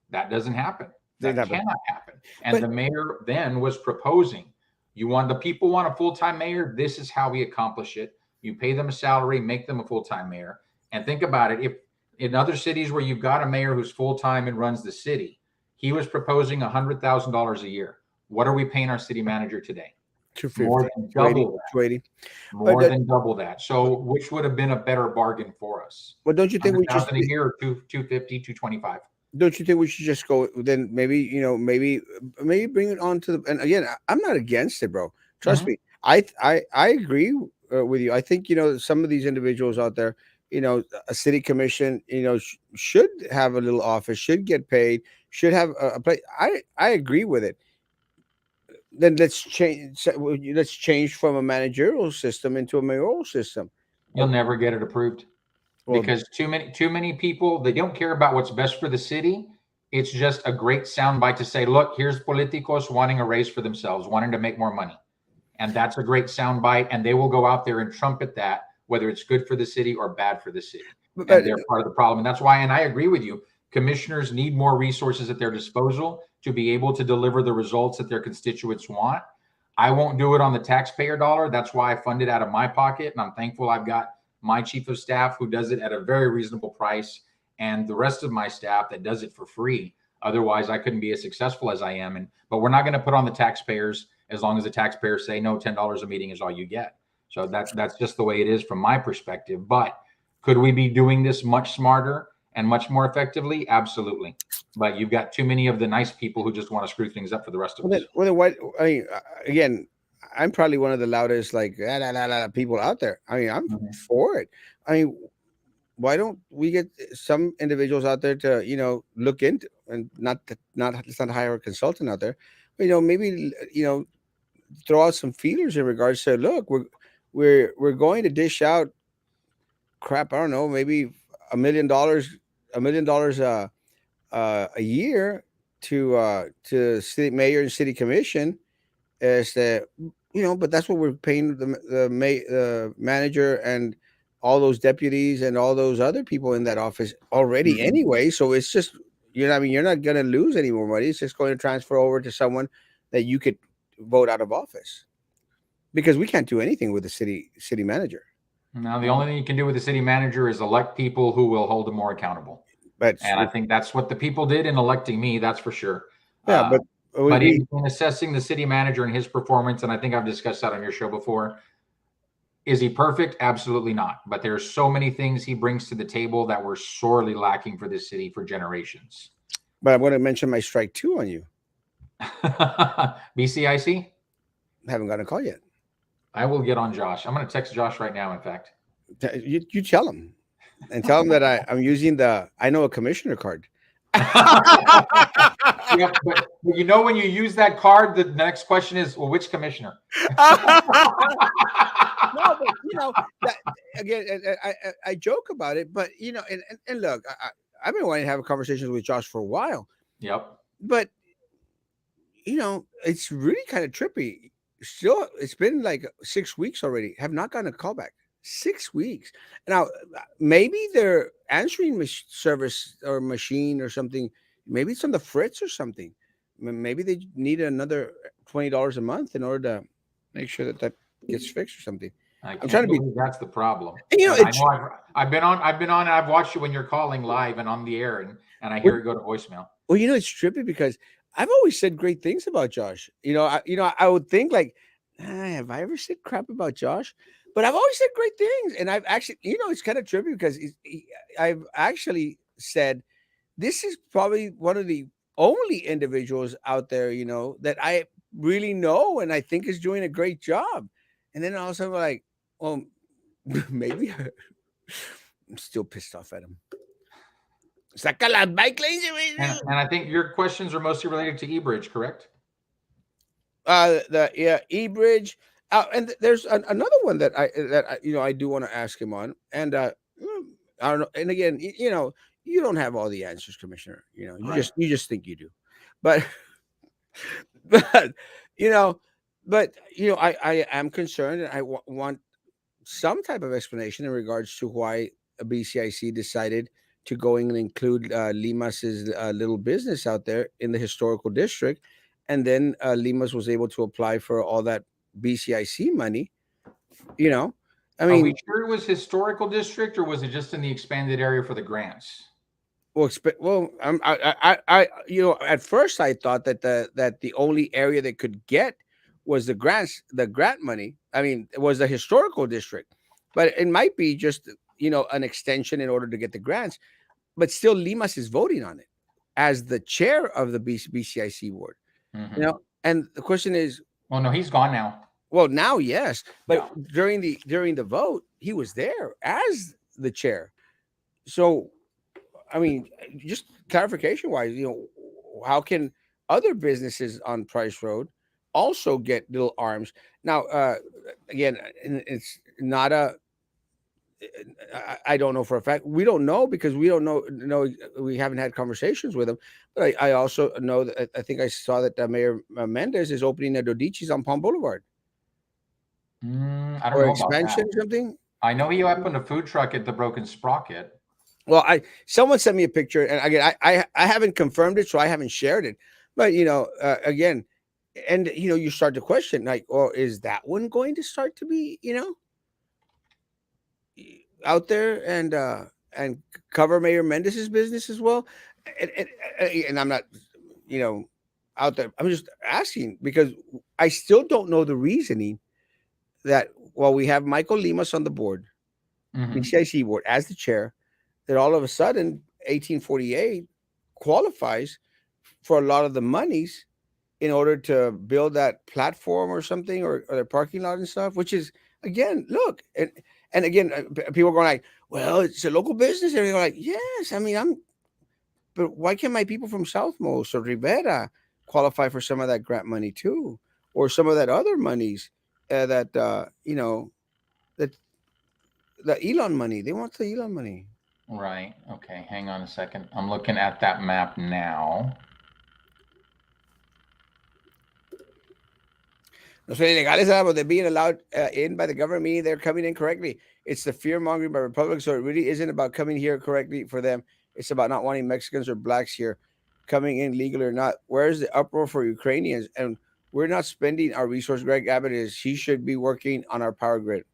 That doesn't happen. That cannot happen. And the mayor then was proposing, the people want a full-time mayor. This is how we accomplish it. You pay them a salary, make them a full-time mayor. And think about it. If in other cities where you've got a mayor who's full-time and runs the city, he was proposing $100,000 a year. What are we paying our city manager today? 250, more than double that. 280. More than double that. So which would have been a better bargain for us? Well, don't you think we just a year or 250, 225? Don't you think we should just go then? Maybe maybe bring it on to the. And again, I'm not against it, bro. Trust me. I agree with you. I think some of these individuals out there, a city commission, should have a little office, should get paid, should have a place. I agree with it. Then let's change. Let's change from a managerial system into a mayoral system. You'll never get it approved. Because too many people, they don't care about what's best for the city. It's just a great soundbite to say, look, here's politicos wanting a raise for themselves, wanting to make more money. And that's a great soundbite. And they will go out there and trumpet that, whether it's good for the city or bad for the city. And they're part of the problem. And that's why, and I agree with you, commissioners need more resources at their disposal to be able to deliver the results that their constituents want. I won't do it on the taxpayer dollar. That's why I fund it out of my pocket. And I'm thankful I've got my chief of staff who does it at a very reasonable price, and the rest of my staff that does it for free. Otherwise, I couldn't be as successful as I am. But we're not going to put on the taxpayers as long as the taxpayers say, no, $10 a meeting is all you get. So that's just the way it is from my perspective. But could we be doing this much smarter and much more effectively? Absolutely. But you've got too many of the nice people who just want to screw things up for the rest of us. Again, I'm probably one of the loudest people out there. I mean, I'm for it. I mean, why don't we get some individuals out there to look into, and let's not hire a consultant out there, but, maybe throw out some feelers in regards to, look, we're going to dish out crap. I don't know, maybe $1 million a year to city mayor and city commission. Is that but that's what we're paying the manager and all those deputies and all those other people in that office already anyway. So it's just you're not going to lose any more money. It's just going to transfer over to someone that you could vote out of office, because we can't do anything with the city manager. Now, the only thing you can do with the city manager is elect people who will hold them more accountable. And I think that's what the people did in electing me. That's for sure. Yeah, but in assessing the city manager and his performance, and I think I've discussed that on your show before, is he perfect? Absolutely not. But there's so many things he brings to the table that were sorely lacking for this city for generations. But I'm going to mention my strike 2 on you. BCIC? Haven't gotten a call yet. I will get on Josh. I'm going to text Josh right now, in fact. You tell him. And tell him that I'm using I know a commissioner card. Yeah, but when you use that card, the next question is, well, which commissioner? No, but again, I joke about it, but and look, I've been wanting to have a conversation with Josh for a while. Yep. But it's really kind of trippy. Still, it's been like 6 weeks already. Have not gotten a call back. 6 weeks. Now, maybe their answering service or machine or something, maybe it's on the fritz or something. Maybe they need another $20 a month in order to make sure that gets fixed or something. I'm trying to be. That's the problem. And, I've been on, and I've watched you when you're calling live and on the air, and I hear it go to voicemail. Well, it's trippy because I've always said great things about Josh. I would think like, have I ever said crap about Josh? But I've always said great things, and I've actually, it's kind of trippy because I've actually said this is probably one of the only individuals out there, that I really know and I think is doing a great job. And then all of a sudden, we're like, well, maybe I'm still pissed off at him. Saca las bike lanes. And I think your questions are mostly related to eBridge, correct? The yeah, E-Bridge. And there's another one I do want to ask him on. And I don't know. And again, you don't have all the answers, Commissioner. You Right. just think you do. But but you know, I am concerned, and I want some type of explanation in regards to why a BCIC decided to go in and include Limas's little business out there in the historical district, and then Limas was able to apply for all that BCIC money. You know, I Are we mean, sure it was historical district or was it just in the expanded area for the grants? at first I thought that the only area they could get was the grant money. I mean, it was the historical district, but it might be just an extension in order to get the grants. But still, Limas is voting on it as the chair of the BCIC board. Mm-hmm. And the question is, Well, no, he's gone now. well, now yes, but Yeah. during the vote, he was there as the chair. So I mean, just clarification wise, how can other businesses on Price Road also get little arms? Now, again, it's not a. I don't know for a fact. We don't know because we don't know. No, we haven't had conversations with them. But I also know that I think I saw that Mayor Mendez is opening a Dodichi's on Palm Boulevard I don't or know about expansion that. or something. I know he opened a food truck at the Broken Sprocket. Well, I someone sent me a picture, and again, I haven't confirmed it, so I haven't shared it. But again, and you start to question like, or is that one going to start to be out there and cover Mayor Mendez's business as well? And, and I'm not you know out there. I'm just asking because I still don't know the reasoning that while we have Michael Limas on the board, Mm-hmm. BCIC board as the chair, that all of a sudden 1848 qualifies for a lot of the monies in order to build that platform or something or their parking lot and stuff, which is again, look, and again, people are going like, well, it's a local business. And they're like, yes, I mean, but why can't my people from Southmost or Rivera qualify for some of that grant money too, or some of that other monies that that the Elon money? They want the Elon money. Right. Okay. Hang on a second. I'm looking at that map now. Los ilegales are they're being allowed in by the government, meaning they're coming in correctly. It's the fear mongering by Republicans, so it really isn't about coming here correctly for them. It's about not wanting Mexicans or blacks here, coming in legally or not. Where's the uproar for Ukrainians? And we're not spending our resource. Greg Abbott is. He should be working on our power grid.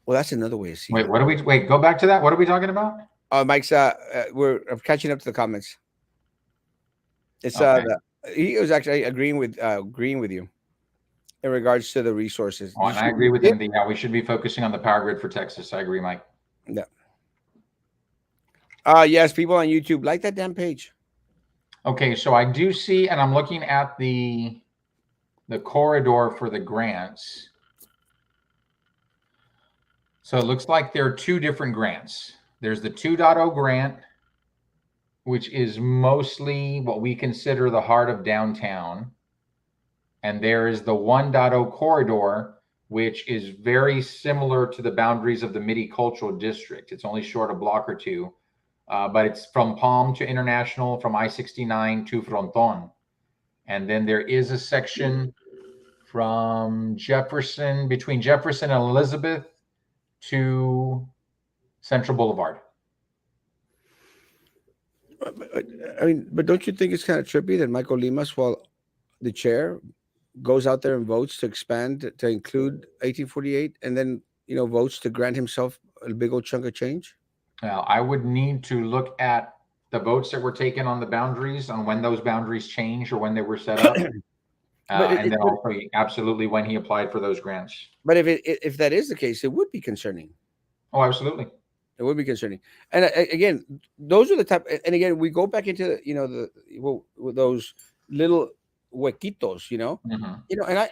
Well, that's another way of seeing Wait, it. what are we? Wait, go back to that. What are we talking about? Mike's. We're catching up to the comments. It's Okay. he was actually agreeing with you in regards to the resources. Oh, and I agree with him. Yeah, we should be focusing on the power grid for Texas. I agree, Mike. Yeah. Yes, people on YouTube like that damn page. Okay, so I do see, and I'm looking at the corridor for the grants. So it looks like there are two different grants. There's the 2.0 grant, which is mostly what we consider the heart of downtown. And there is the 1.0 corridor, which is very similar to the boundaries of the Midi Cultural District. It's only short a block or two, but it's from Palm to International, from I-69 to Fronton. And then there is a section from Jefferson, between Jefferson and Elizabeth to Central Boulevard. I mean, but don't you think it's kind of trippy that Michael Limas, while the chair, goes out there and votes to expand to include 1848, and then votes to grant himself a big old chunk of change? Now, I would need to look at the votes that were taken on the boundaries, on when those boundaries changed or when they were set up, But and then also absolutely when he applied for those grants. but if that is the case, it would be concerning. Oh, absolutely. It would be concerning. And again, those are the type. And again, we go back into those little huequitos. Hmm. And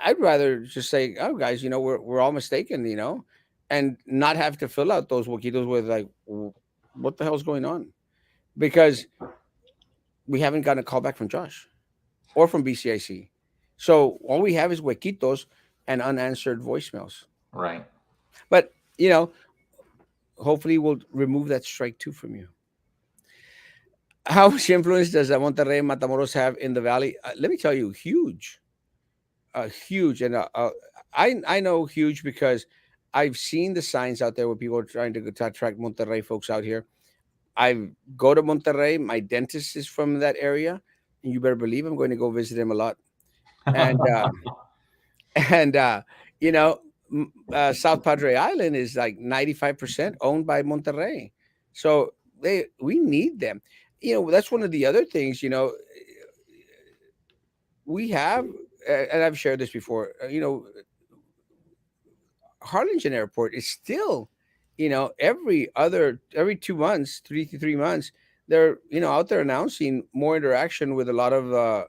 I'd rather just say, oh, guys, we're all mistaken. And not have to fill out those huequitos with like, what the hell's going on? Because we haven't gotten a call back from Josh or from BCIC. So all we have is huequitos and unanswered voicemails. Right. But hopefully we'll remove that strike two from you. How much influence does Monterrey and Matamoros have in the valley? Let me tell you, huge, huge, and I know huge because I've seen the signs out there where people are trying to attract Monterrey folks out here. I go to Monterrey. My dentist is from that area, and you better believe I'm going to go visit him a lot. And and you know, South Padre Island is like 95% owned by Monterrey, so we need them. That's one of the other things. We have, and I've shared this before. Harlingen Airport is still, every 2 months, 3 to 3 months, they're out there announcing more interaction with a lot of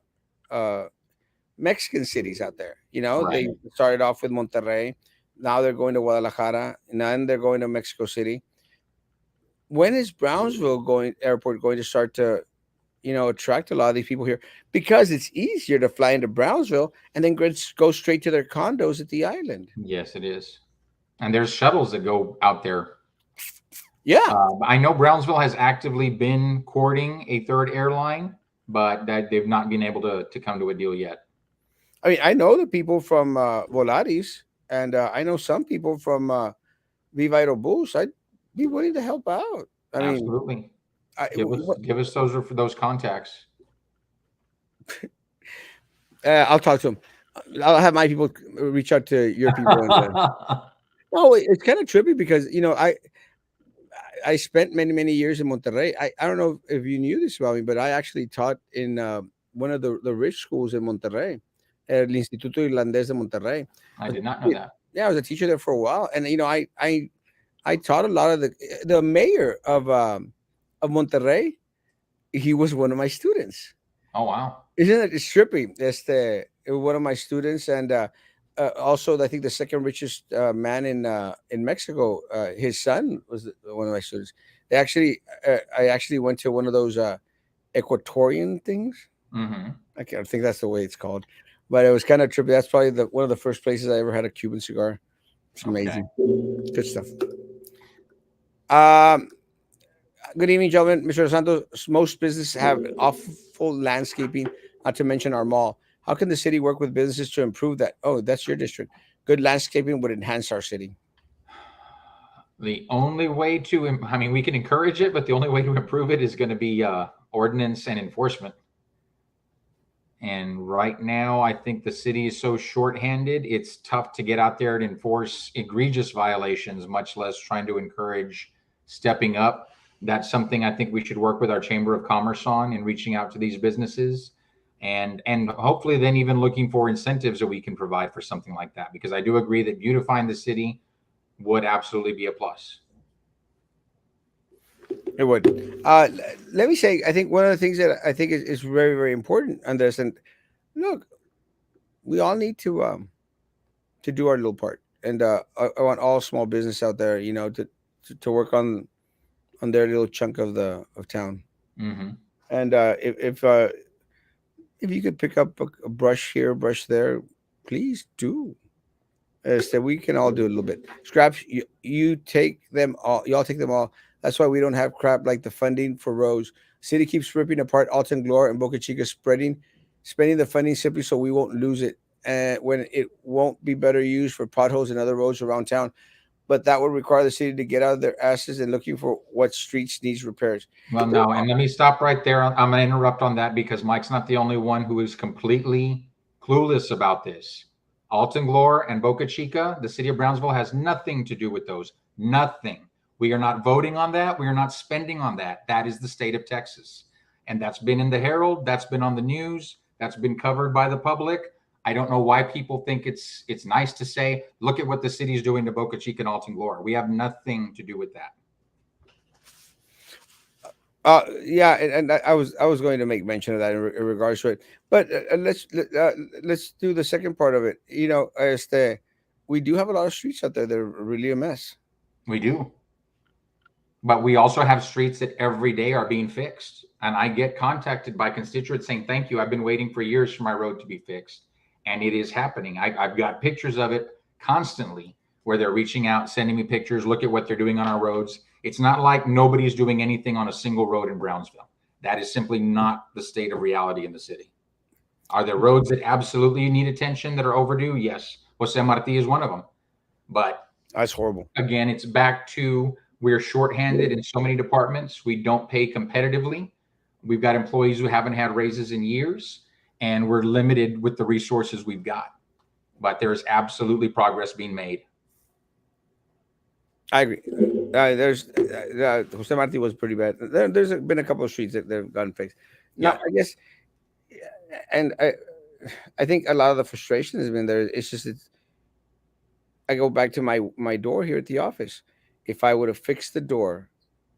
Mexican cities out there. They Right. started off with Monterrey, now they're going to Guadalajara, and then they're going to Mexico City. When is Brownsville airport going to start to attract a lot of these people here? Because it's easier to fly into Brownsville and then go straight to their condos at the island. Yes, it is. And there's shuttles that go out there. Yeah. I know Brownsville has actively been courting a third airline, but that they've not been able to come to a deal yet. I mean, I know the people from Volaris, and I know some people from Viva Aerobus. I'd be willing to help out. I mean, Absolutely. I, Give us those contacts. I'll talk to them. I'll have my people reach out to your people. No, it's kind of trippy because I spent many many years in Monterrey. I don't know if you knew this about me, but I actually taught in one of the rich schools in Monterrey, El Instituto Irlandés de Monterrey. I did not know that. Yeah, I was a teacher there for a while, and I taught a lot of the mayor of Monterrey. He was one of my students. Oh, wow. Isn't it? It's trippy. One of my students, and also I think the second richest man in Mexico. His son was one of my students. I actually went to one of those Equatorian things. Hmm. I can't think that's the way it's called, but it was kind of trippy. That's probably one of the first places I ever had a Cuban cigar. It's amazing, good stuff. Um, Good evening, gentlemen. Mr. Santos, most businesses have awful landscaping, not to mention our mall. How can the city work with businesses to improve that? Oh, that's your district. Good landscaping would enhance our city. The only way I mean, we can encourage it, but the only way to improve it is going to be ordinance and enforcement. And right now, I think the city is so shorthanded, it's tough to get out there and enforce egregious violations, much less trying to encourage stepping up. That's something I think we should work with our Chamber of Commerce on in reaching out to these businesses, and hopefully then even looking for incentives that we can provide for something like that. Because I do agree that beautifying the city would absolutely be a plus. It would. Let me say, I think one of the things that I think is very, very important on this, and look, we all need to do our little part, and I want all small business out there, to work on their little chunk of town. Hmm. And if you could pick up a brush here, a brush there, please do. So we can all do a little bit. Scraps, you take them all. Y'all take them all. That's why we don't have crap like the funding for roads. City keeps ripping apart Alton Gloria and Boca Chica, spending the funding simply so we won't lose it, and when it won't be better used for potholes and other roads around town. But that would require the city to get out of their asses and looking for what streets needs repairs. Well, no, and let me stop right there. I'm going to interrupt on that because Mike's not the only one who is completely clueless about this. Alton Glore and Boca Chica, the city of Brownsville has nothing to do with those. Nothing. We are not voting on that. We are not spending on that. That is the state of Texas. And that's been in the Herald. That's been on the news. That's been covered by the public. I don't know why people think it's nice to say, look at what the city's doing to Boca Chica and Alton Glory. We have nothing to do with that. Yeah, and I was going to make mention of that in regards to it, but let's do the second part of it. We do have a lot of streets out there that are really a mess. We do. But we also have streets that every day are being fixed. And I get contacted by constituents saying, thank you. I've been waiting for years for my road to be fixed. And it is happening. I've got pictures of it constantly where they're reaching out, sending me pictures. Look at what they're doing on our roads. It's not like nobody's doing anything on a single road in Brownsville. That is simply not the state of reality in the city. Are there roads that absolutely need attention that are overdue? Yes. Jose Marti is one of them. But That's horrible. again, it's back to we're shorthanded in so many departments. We don't pay competitively. We've got employees who haven't had raises in years, and we're limited with the resources we've got. But there is absolutely progress being made. I agree. There's Jose Marti was pretty bad. There's been a couple of streets that they've gotten fixed. Now, Yeah. I guess, and I think a lot of the frustration has been there. It's just I go back to my door here at the office. If I would have fixed the door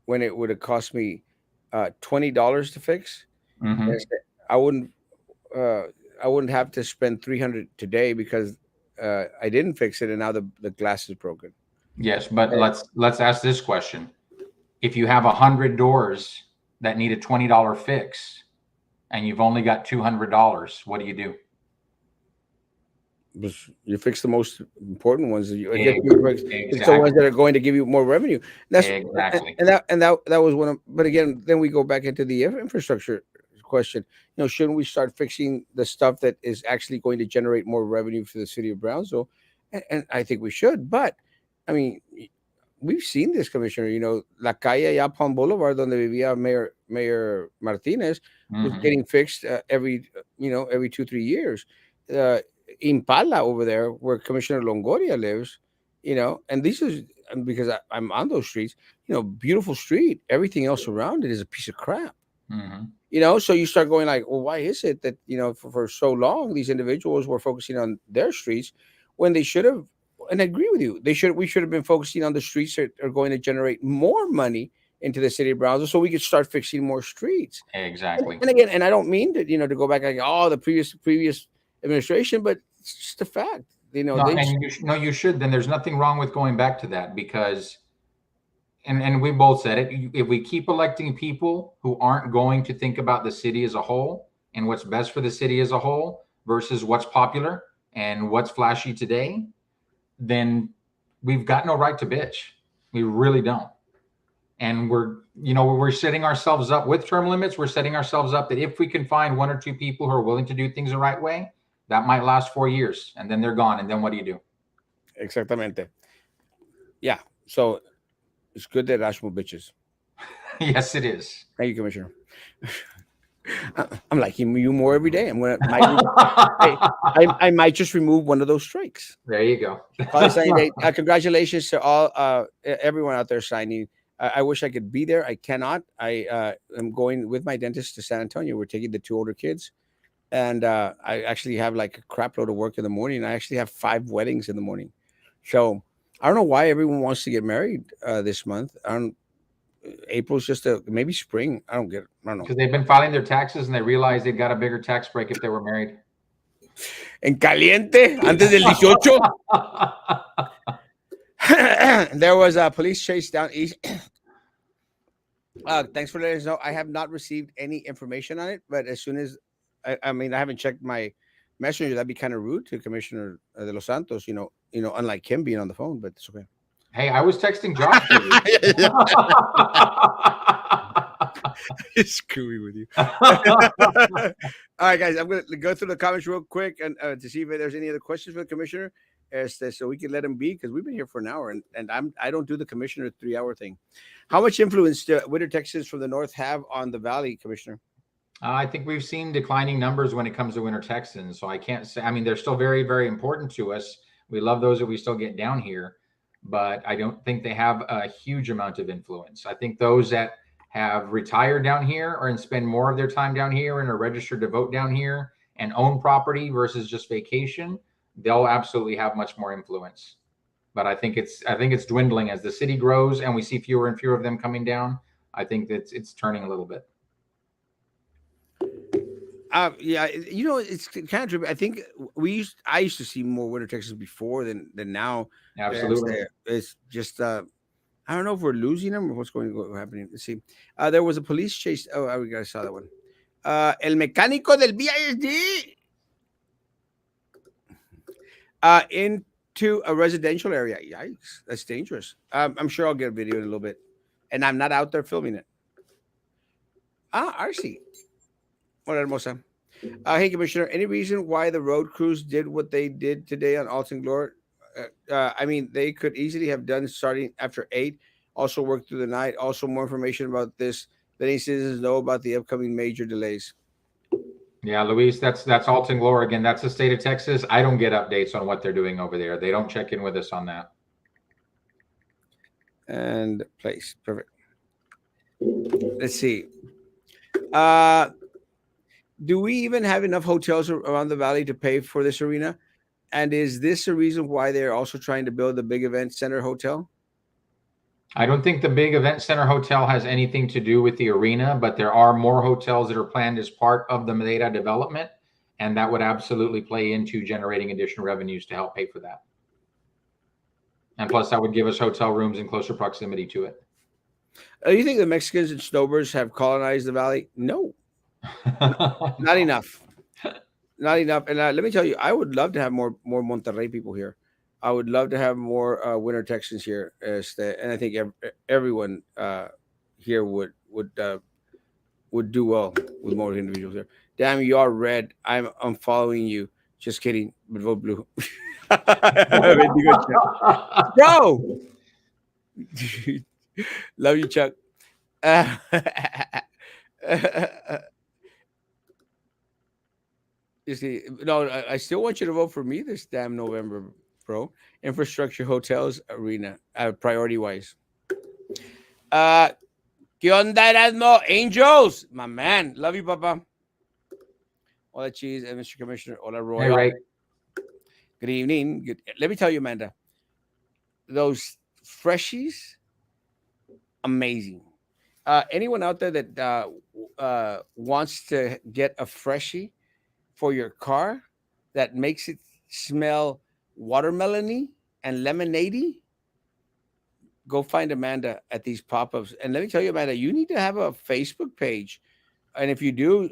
when it would have cost me $20 to fix, Mm-hmm. I wouldn't uh, I wouldn't have to spend 300 today because I didn't fix it and now the glass is broken. Yes, but And let's ask this question. If you have 100 doors that need a $20 fix and you've only got $200, what do? you fix the most important ones. I guess it's the ones Exactly. that are going to give you more revenue. That's Exactly. and that was one of. But again, then we go back into the infrastructure question. Shouldn't we start fixing the stuff that is actually going to generate more revenue for the city of Brownsville? And I think we should. But I mean, we've seen this, Commissioner. La calle allá Palm Boulevard, donde vivía Mayor Martinez, was Mm-hmm. getting fixed every 2-3 years. Uh, Impala over there, where Commissioner Longoria lives, and this is because I'm on those streets. Beautiful street. Everything else around it is a piece of crap. Mm-hmm. So you start going like, well, why is it that for so long these individuals were focusing on their streets when they should have? And I agree with you. We should have been focusing on the streets that are going to generate more money into the city of Brownsville, so we could start fixing more streets. Exactly. And again, and I don't mean to go back like, oh, the previous administration, but it's just a fact. No, and you should. Then there's nothing wrong with going back to that because, and we both said it. If we keep electing people who aren't going to think about the city as a whole and what's best for the city as a whole versus what's popular and what's flashy today, then we've got no right to bitch. We really don't. And we're setting ourselves up with term limits. We're setting ourselves up that if we can find one or two people who are willing to do things the right way, that might last 4 years and then they're gone. And then what do? Exactamente. Yeah. So it's good that Erasmo bitches. Yes, it is. Thank you, Commissioner. I'm liking you more every day. I might just remove one of those strikes. There you go. Congratulations to all everyone out there signing. I wish I could be there. I cannot. I am going with my dentist to San Antonio. We're taking the 2 older kids, and I actually have like a crap load of work in the morning. I actually have 5 weddings in the morning, so I don't know why everyone wants to get married this month. April's just maybe spring. I don't get it. I don't know. Because they've been filing their taxes and they realized they got a bigger tax break if they were married. En caliente, antes del 18. There was a police chase down east. Thanks for letting us know. I have not received any information on it, but as soon as I haven't checked my messenger. That'd be kind of rude to Commissioner de los Santos. Unlike him being on the phone, but it's okay. Hey, I was texting Josh for you. Screwy with you. All right, guys, I'm going to go through the comments real quick and to see if there's any other questions for the commissioner, so we can let him be, because we've been here for an hour, and I don't do the commissioner 3-hour thing. How much influence do Winter Texans from the north have on the valley, Commissioner? I think we've seen declining numbers when it comes to Winter Texans, so I can't say. I mean, they're still very, very important to us. We love those that we still get down here, but I don't think they have a huge amount of influence. I think those that have retired down here or and spend more of their time down here and are registered to vote down here and own property versus just vacation, they'll absolutely have much more influence. But I think it's dwindling as the city grows and we see fewer and fewer of them coming down. I think that it's turning a little bit. Yeah, it's kind of true. I think I used to see more winter Texas before than now. Absolutely. It's just I don't know if we're losing them or what's happening. Let's see. There was a police chase. Oh, I saw that one. El mecánico del BISD into a residential area. Yikes, that's dangerous. I'm sure I'll get a video in a little bit, and I'm not out there filming it. RC. What hermosa. Hey, Commissioner, any reason why the road crews did what they did today on Alton Glore? I mean, they could easily have done starting after 8, also work through the night. Also, more information about this, letting citizens know about the upcoming major delays. Yeah, Luis, that's Alton Glore again. That's the state of Texas. I don't get updates on what they're doing over there. They don't check in with us on that. And place. Perfect. Let's see. Uh, do we even have enough hotels around the valley to pay for this arena? And is this a reason why they're also trying to build the big event center hotel? I don't think the big event center hotel has anything to do with the arena, but there are more hotels that are planned as part of the Madeira development, and that would absolutely play into generating additional revenues to help pay for that. And plus, that would give us hotel rooms in closer proximity to it. You think the Mexicans and snowbirds have colonized the valley? No, not enough. Not enough. And let me tell you, I would love to have more Monterrey people here. I would love to have more winter Texans here, and I think everyone here would do well with more individuals here. Damn, you are red. I'm following you. Just kidding, but vote blue. Bro, love you, Chuck. You see, no, I still want you to vote for me this damn November, bro. Infrastructure, hotels, arena, priority wise. ¿Qué onda, Erasmo? Angels, my man. Love you, Papa. Hola, Cheese, and Mr. Commissioner. Hola, Roy. Hey, Ray. Good evening. Let me tell you, Amanda, those freshies, amazing. Anyone out there that wants to get a freshie for your car that makes it smell watermelony and lemonade-y, go find Amanda at these pop-ups. And let me tell you, Amanda, you need to have a Facebook page. And if you do,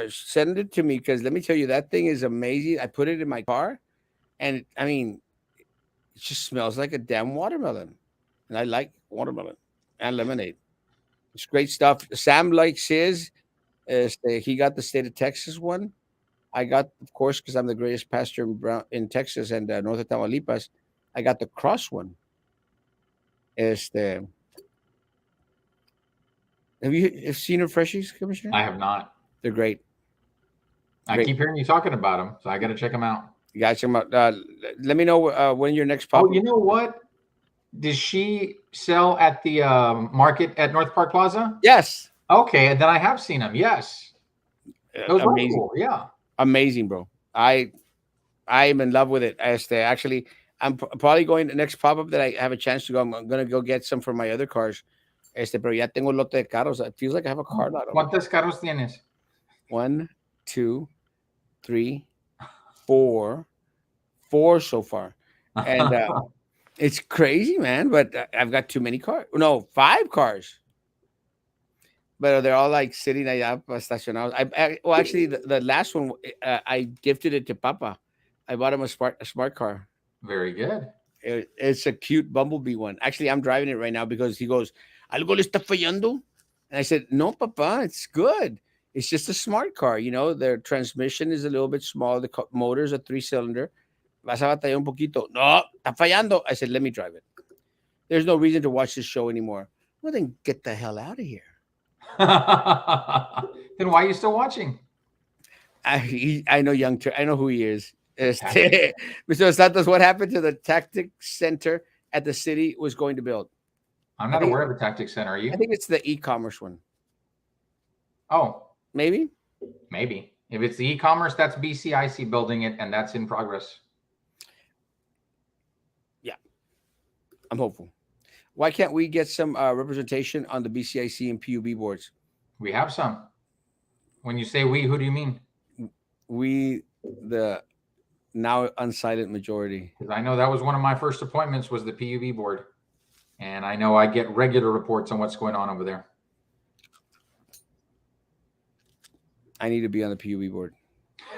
send it to me, because let me tell you, that thing is amazing. I put it in my car, and I mean, it just smells like a damn watermelon. And I like watermelon and lemonade. It's great stuff. Sam likes his. He got the state of Texas one. I got, of course, because I'm the greatest pastor in Texas and north of Tamaulipas, I got the cross one. Have you seen her freshies, Commissioner? I have not. They're great. I keep hearing you talking about them, so I got to check them out. You guys check them out. Let me know when your next pop. Oh, you know what? Does she sell at the market at North Park Plaza? Yes. Okay, then I have seen them. Yes. Those were amazing. Cool. Yeah. Amazing, bro. I am in love with it. Actually, I'm probably going the next pop up that I have a chance to go. I'm gonna go get some for my other cars. Pero ya tengo un lote de carros. It feels like I have a car lot. ¿Cuántos carros tienes? 1, 2, 3, 4 so far, and it's crazy, man. But I've got too many cars. No, 5 cars. But they're all like sitting allá estacionados. Well, actually, the last one, I gifted it to Papa. I bought him a smart car. Very good. It's a cute bumblebee one. Actually, I'm driving it right now because he goes, "Algo le está fallando?" And I said, "No, Papa, it's good. It's just a smart car. You know, their transmission is a little bit small. The motor is a 3-cylinder. Vas a batallar un poquito. No, está fallando." I said, "Let me drive it. There's no reason to watch this show anymore." Well, then get the hell out of here. Then why are you still watching? I know I know who he is. Mr. Santos, what happened to the Tactic Center at the city was going to build. I'm I not think aware of a tactics center. Are I you? think it's the e-commerce one. Oh, Maybe. maybe. If it's the e-commerce, that's BCIC building it, and that's in progress. Yeah, I'm hopeful. Why can't we get some representation on the BCIC and PUB boards? We have some. When you say we, who do you mean? We, the now unsilent majority. Because I know that was one of my first appointments was the PUB board, and I know I get regular reports on what's going on over there. I need to be on the PUB board.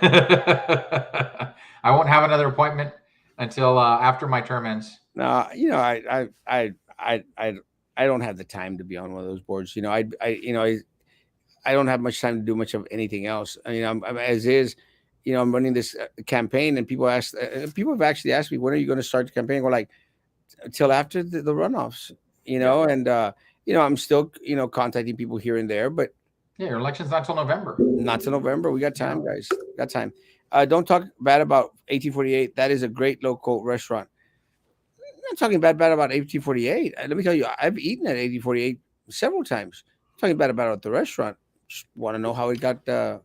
I won't have another appointment until after my term ends. No, I don't have the time to be on one of those boards. I don't have much time to do much of anything else. I mean, I'm as is. I'm running this campaign, and people have actually asked me, when are you going to start the campaign? We're like, till after the runoffs. And I'm still contacting people here and there, but Yeah, your election's not till November. not till November. We got time, guys. Got time. Don't talk bad about 1848. That is a great local restaurant. I'm not talking bad about 1848. Let me tell you, I've eaten at 1848 several times. I'm talking bad about the restaurant. Just want to know how it got that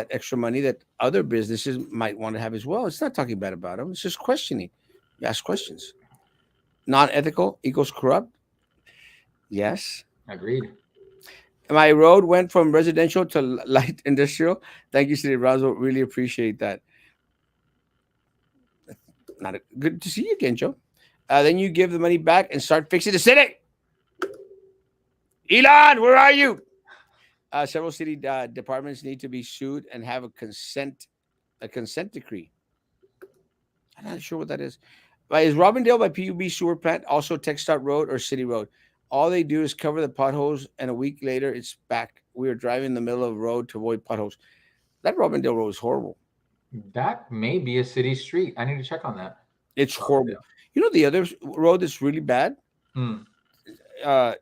extra money that other businesses might want to have as well. It's not talking bad about them. It's just questioning. You ask questions. Non-ethical equals corrupt. Yes. Agreed. My road went from residential to light industrial. Thank you, City Erasmo. Really appreciate that. Good to see you again, Joe. Then you give the money back and start fixing the city. Elon, where are you? Several city departments need to be sued and have a consent decree. I'm not sure what that is. Is Robindale by PUB sewer plant also TechStart Road or City Road? All they do is cover the potholes, and a week later, it's back. We are driving in the middle of the road to avoid potholes. That Robindale Road is horrible. That may be a city street. I need to check on that. It's horrible. The other road that's really bad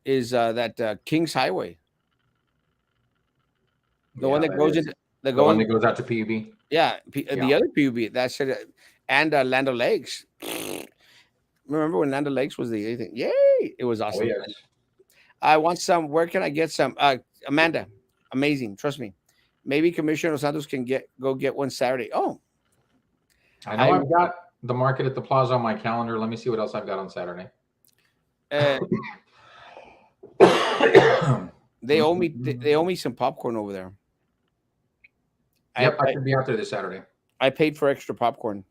is that Kings Highway. The one that goes into the one that goes out to PUB. Yeah, the other PUB. That's it. And Land O'Lakes. Remember when Land O'Lakes was the thing? Yay! It was awesome. Oh, yes. I want some. Where can I get some? Amanda, amazing. Trust me. Maybe Commissioner Santos can go get one Saturday. Oh, I know I've got the market at the plaza on my calendar. Let me see what else I've got on Saturday. They owe me. They owe me some popcorn over there. Yep, I should be out there this Saturday. I paid for extra popcorn.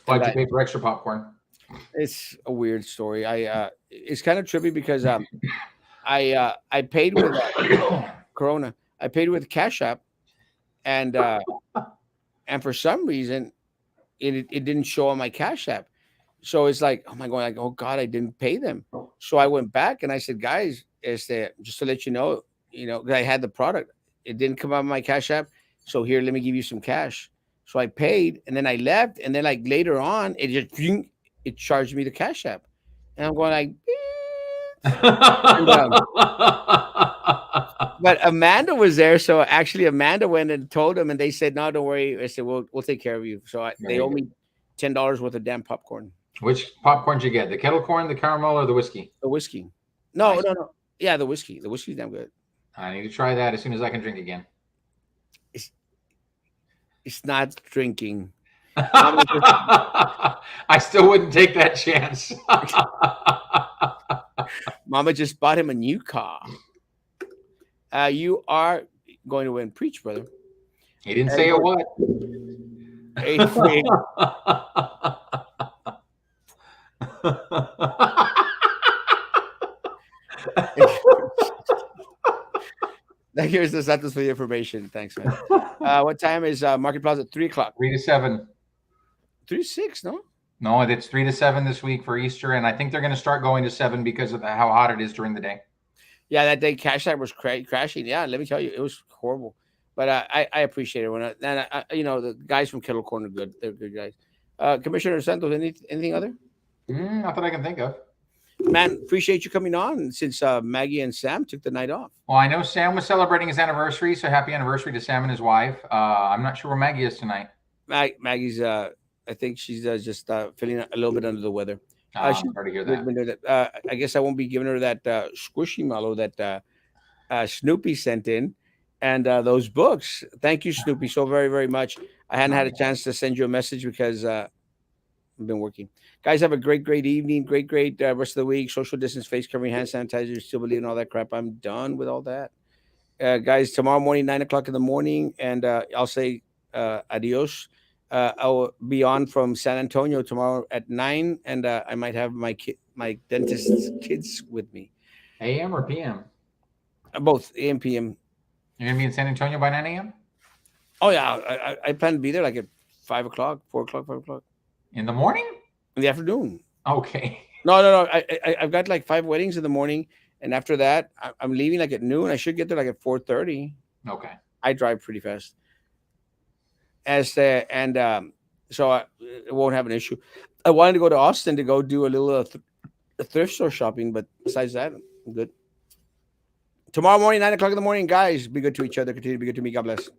Why'd you pay for extra popcorn? It's a weird story. It's kind of trippy because I paid with Corona. I paid with Cash App, and for some reason, it didn't show on my Cash App. So it's like, oh my God, oh God, I didn't pay them. So I went back and I said, guys, just to let you know, I had the product. It didn't come out of my Cash App. So here, let me give you some cash. So I paid, and then I left, and then like later on, it charged me the Cash App, and I'm going like, but Amanda was there, so actually Amanda went and told them, and they said, no, don't worry. I said, we'll take care of you. So they owe me $10 worth of damn popcorn. Which popcorn did you get? The kettle corn, the caramel, or the whiskey? The whiskey. No. Yeah, the whiskey. The whiskey's damn good. I need to try that as soon as I can drink again. It's not drinking. I still wouldn't take that chance. Mama just bought him a new car. You are going to win. Preach, brother. He didn't say a what. Here's the Santos for the information. Thanks, man. What time is Market Plaza? 3 o'clock. 3 to 7. 3 to 6, no? No, it's 3 to 7 this week for Easter, and I think they're going to start going to 7 because of how hot it is during the day. Yeah, that day Cash App was crashing. Yeah, let me tell you, it was horrible. But I appreciate it. The guys from Kettle Corn are good. They're good guys. Commissioner Santos, anything other? Not that I can think of. Man, appreciate you coming on since Maggie and Sam took the night off. Well, I know Sam was celebrating his anniversary, so happy anniversary to Sam and his wife. I'm not sure where Maggie is tonight. Maggie's, I think she's just feeling a little bit under the weather. I'm She's sorry to hear been that. doing that. I guess I won't be giving her that squishy that Snoopy sent in, and those books. Thank you, Snoopy, so very, very much. I hadn't Oh, had a chance to send you a message because I've been working. Guys, have a great, great evening. Great, great rest of the week. Social distance, face covering, hand sanitizer, still believe in all that crap. I'm done with all that. Guys, tomorrow morning, 9 o'clock in the morning, and I'll say adios. I'll be on from San Antonio tomorrow at 9, and I might have my dentist's kids with me. AM or PM? Both AM, PM. You're gonna be in San Antonio by 9 a.m. Oh yeah, I plan to be there like at 5 o'clock, 4 o'clock, 5 o'clock in the morning. in the afternoon. Okay. No, no, no. I've got like 5 weddings in the morning, and after that, I'm leaving like at noon. I should get there like at 4:30. Okay. I drive pretty fast, and so it won't have an issue. I wanted to go to Austin to go do a little thrift store shopping, but besides that, I'm good. Tomorrow morning, 9 o'clock in the morning, guys. Be good to each other. Continue to be good to me. God bless.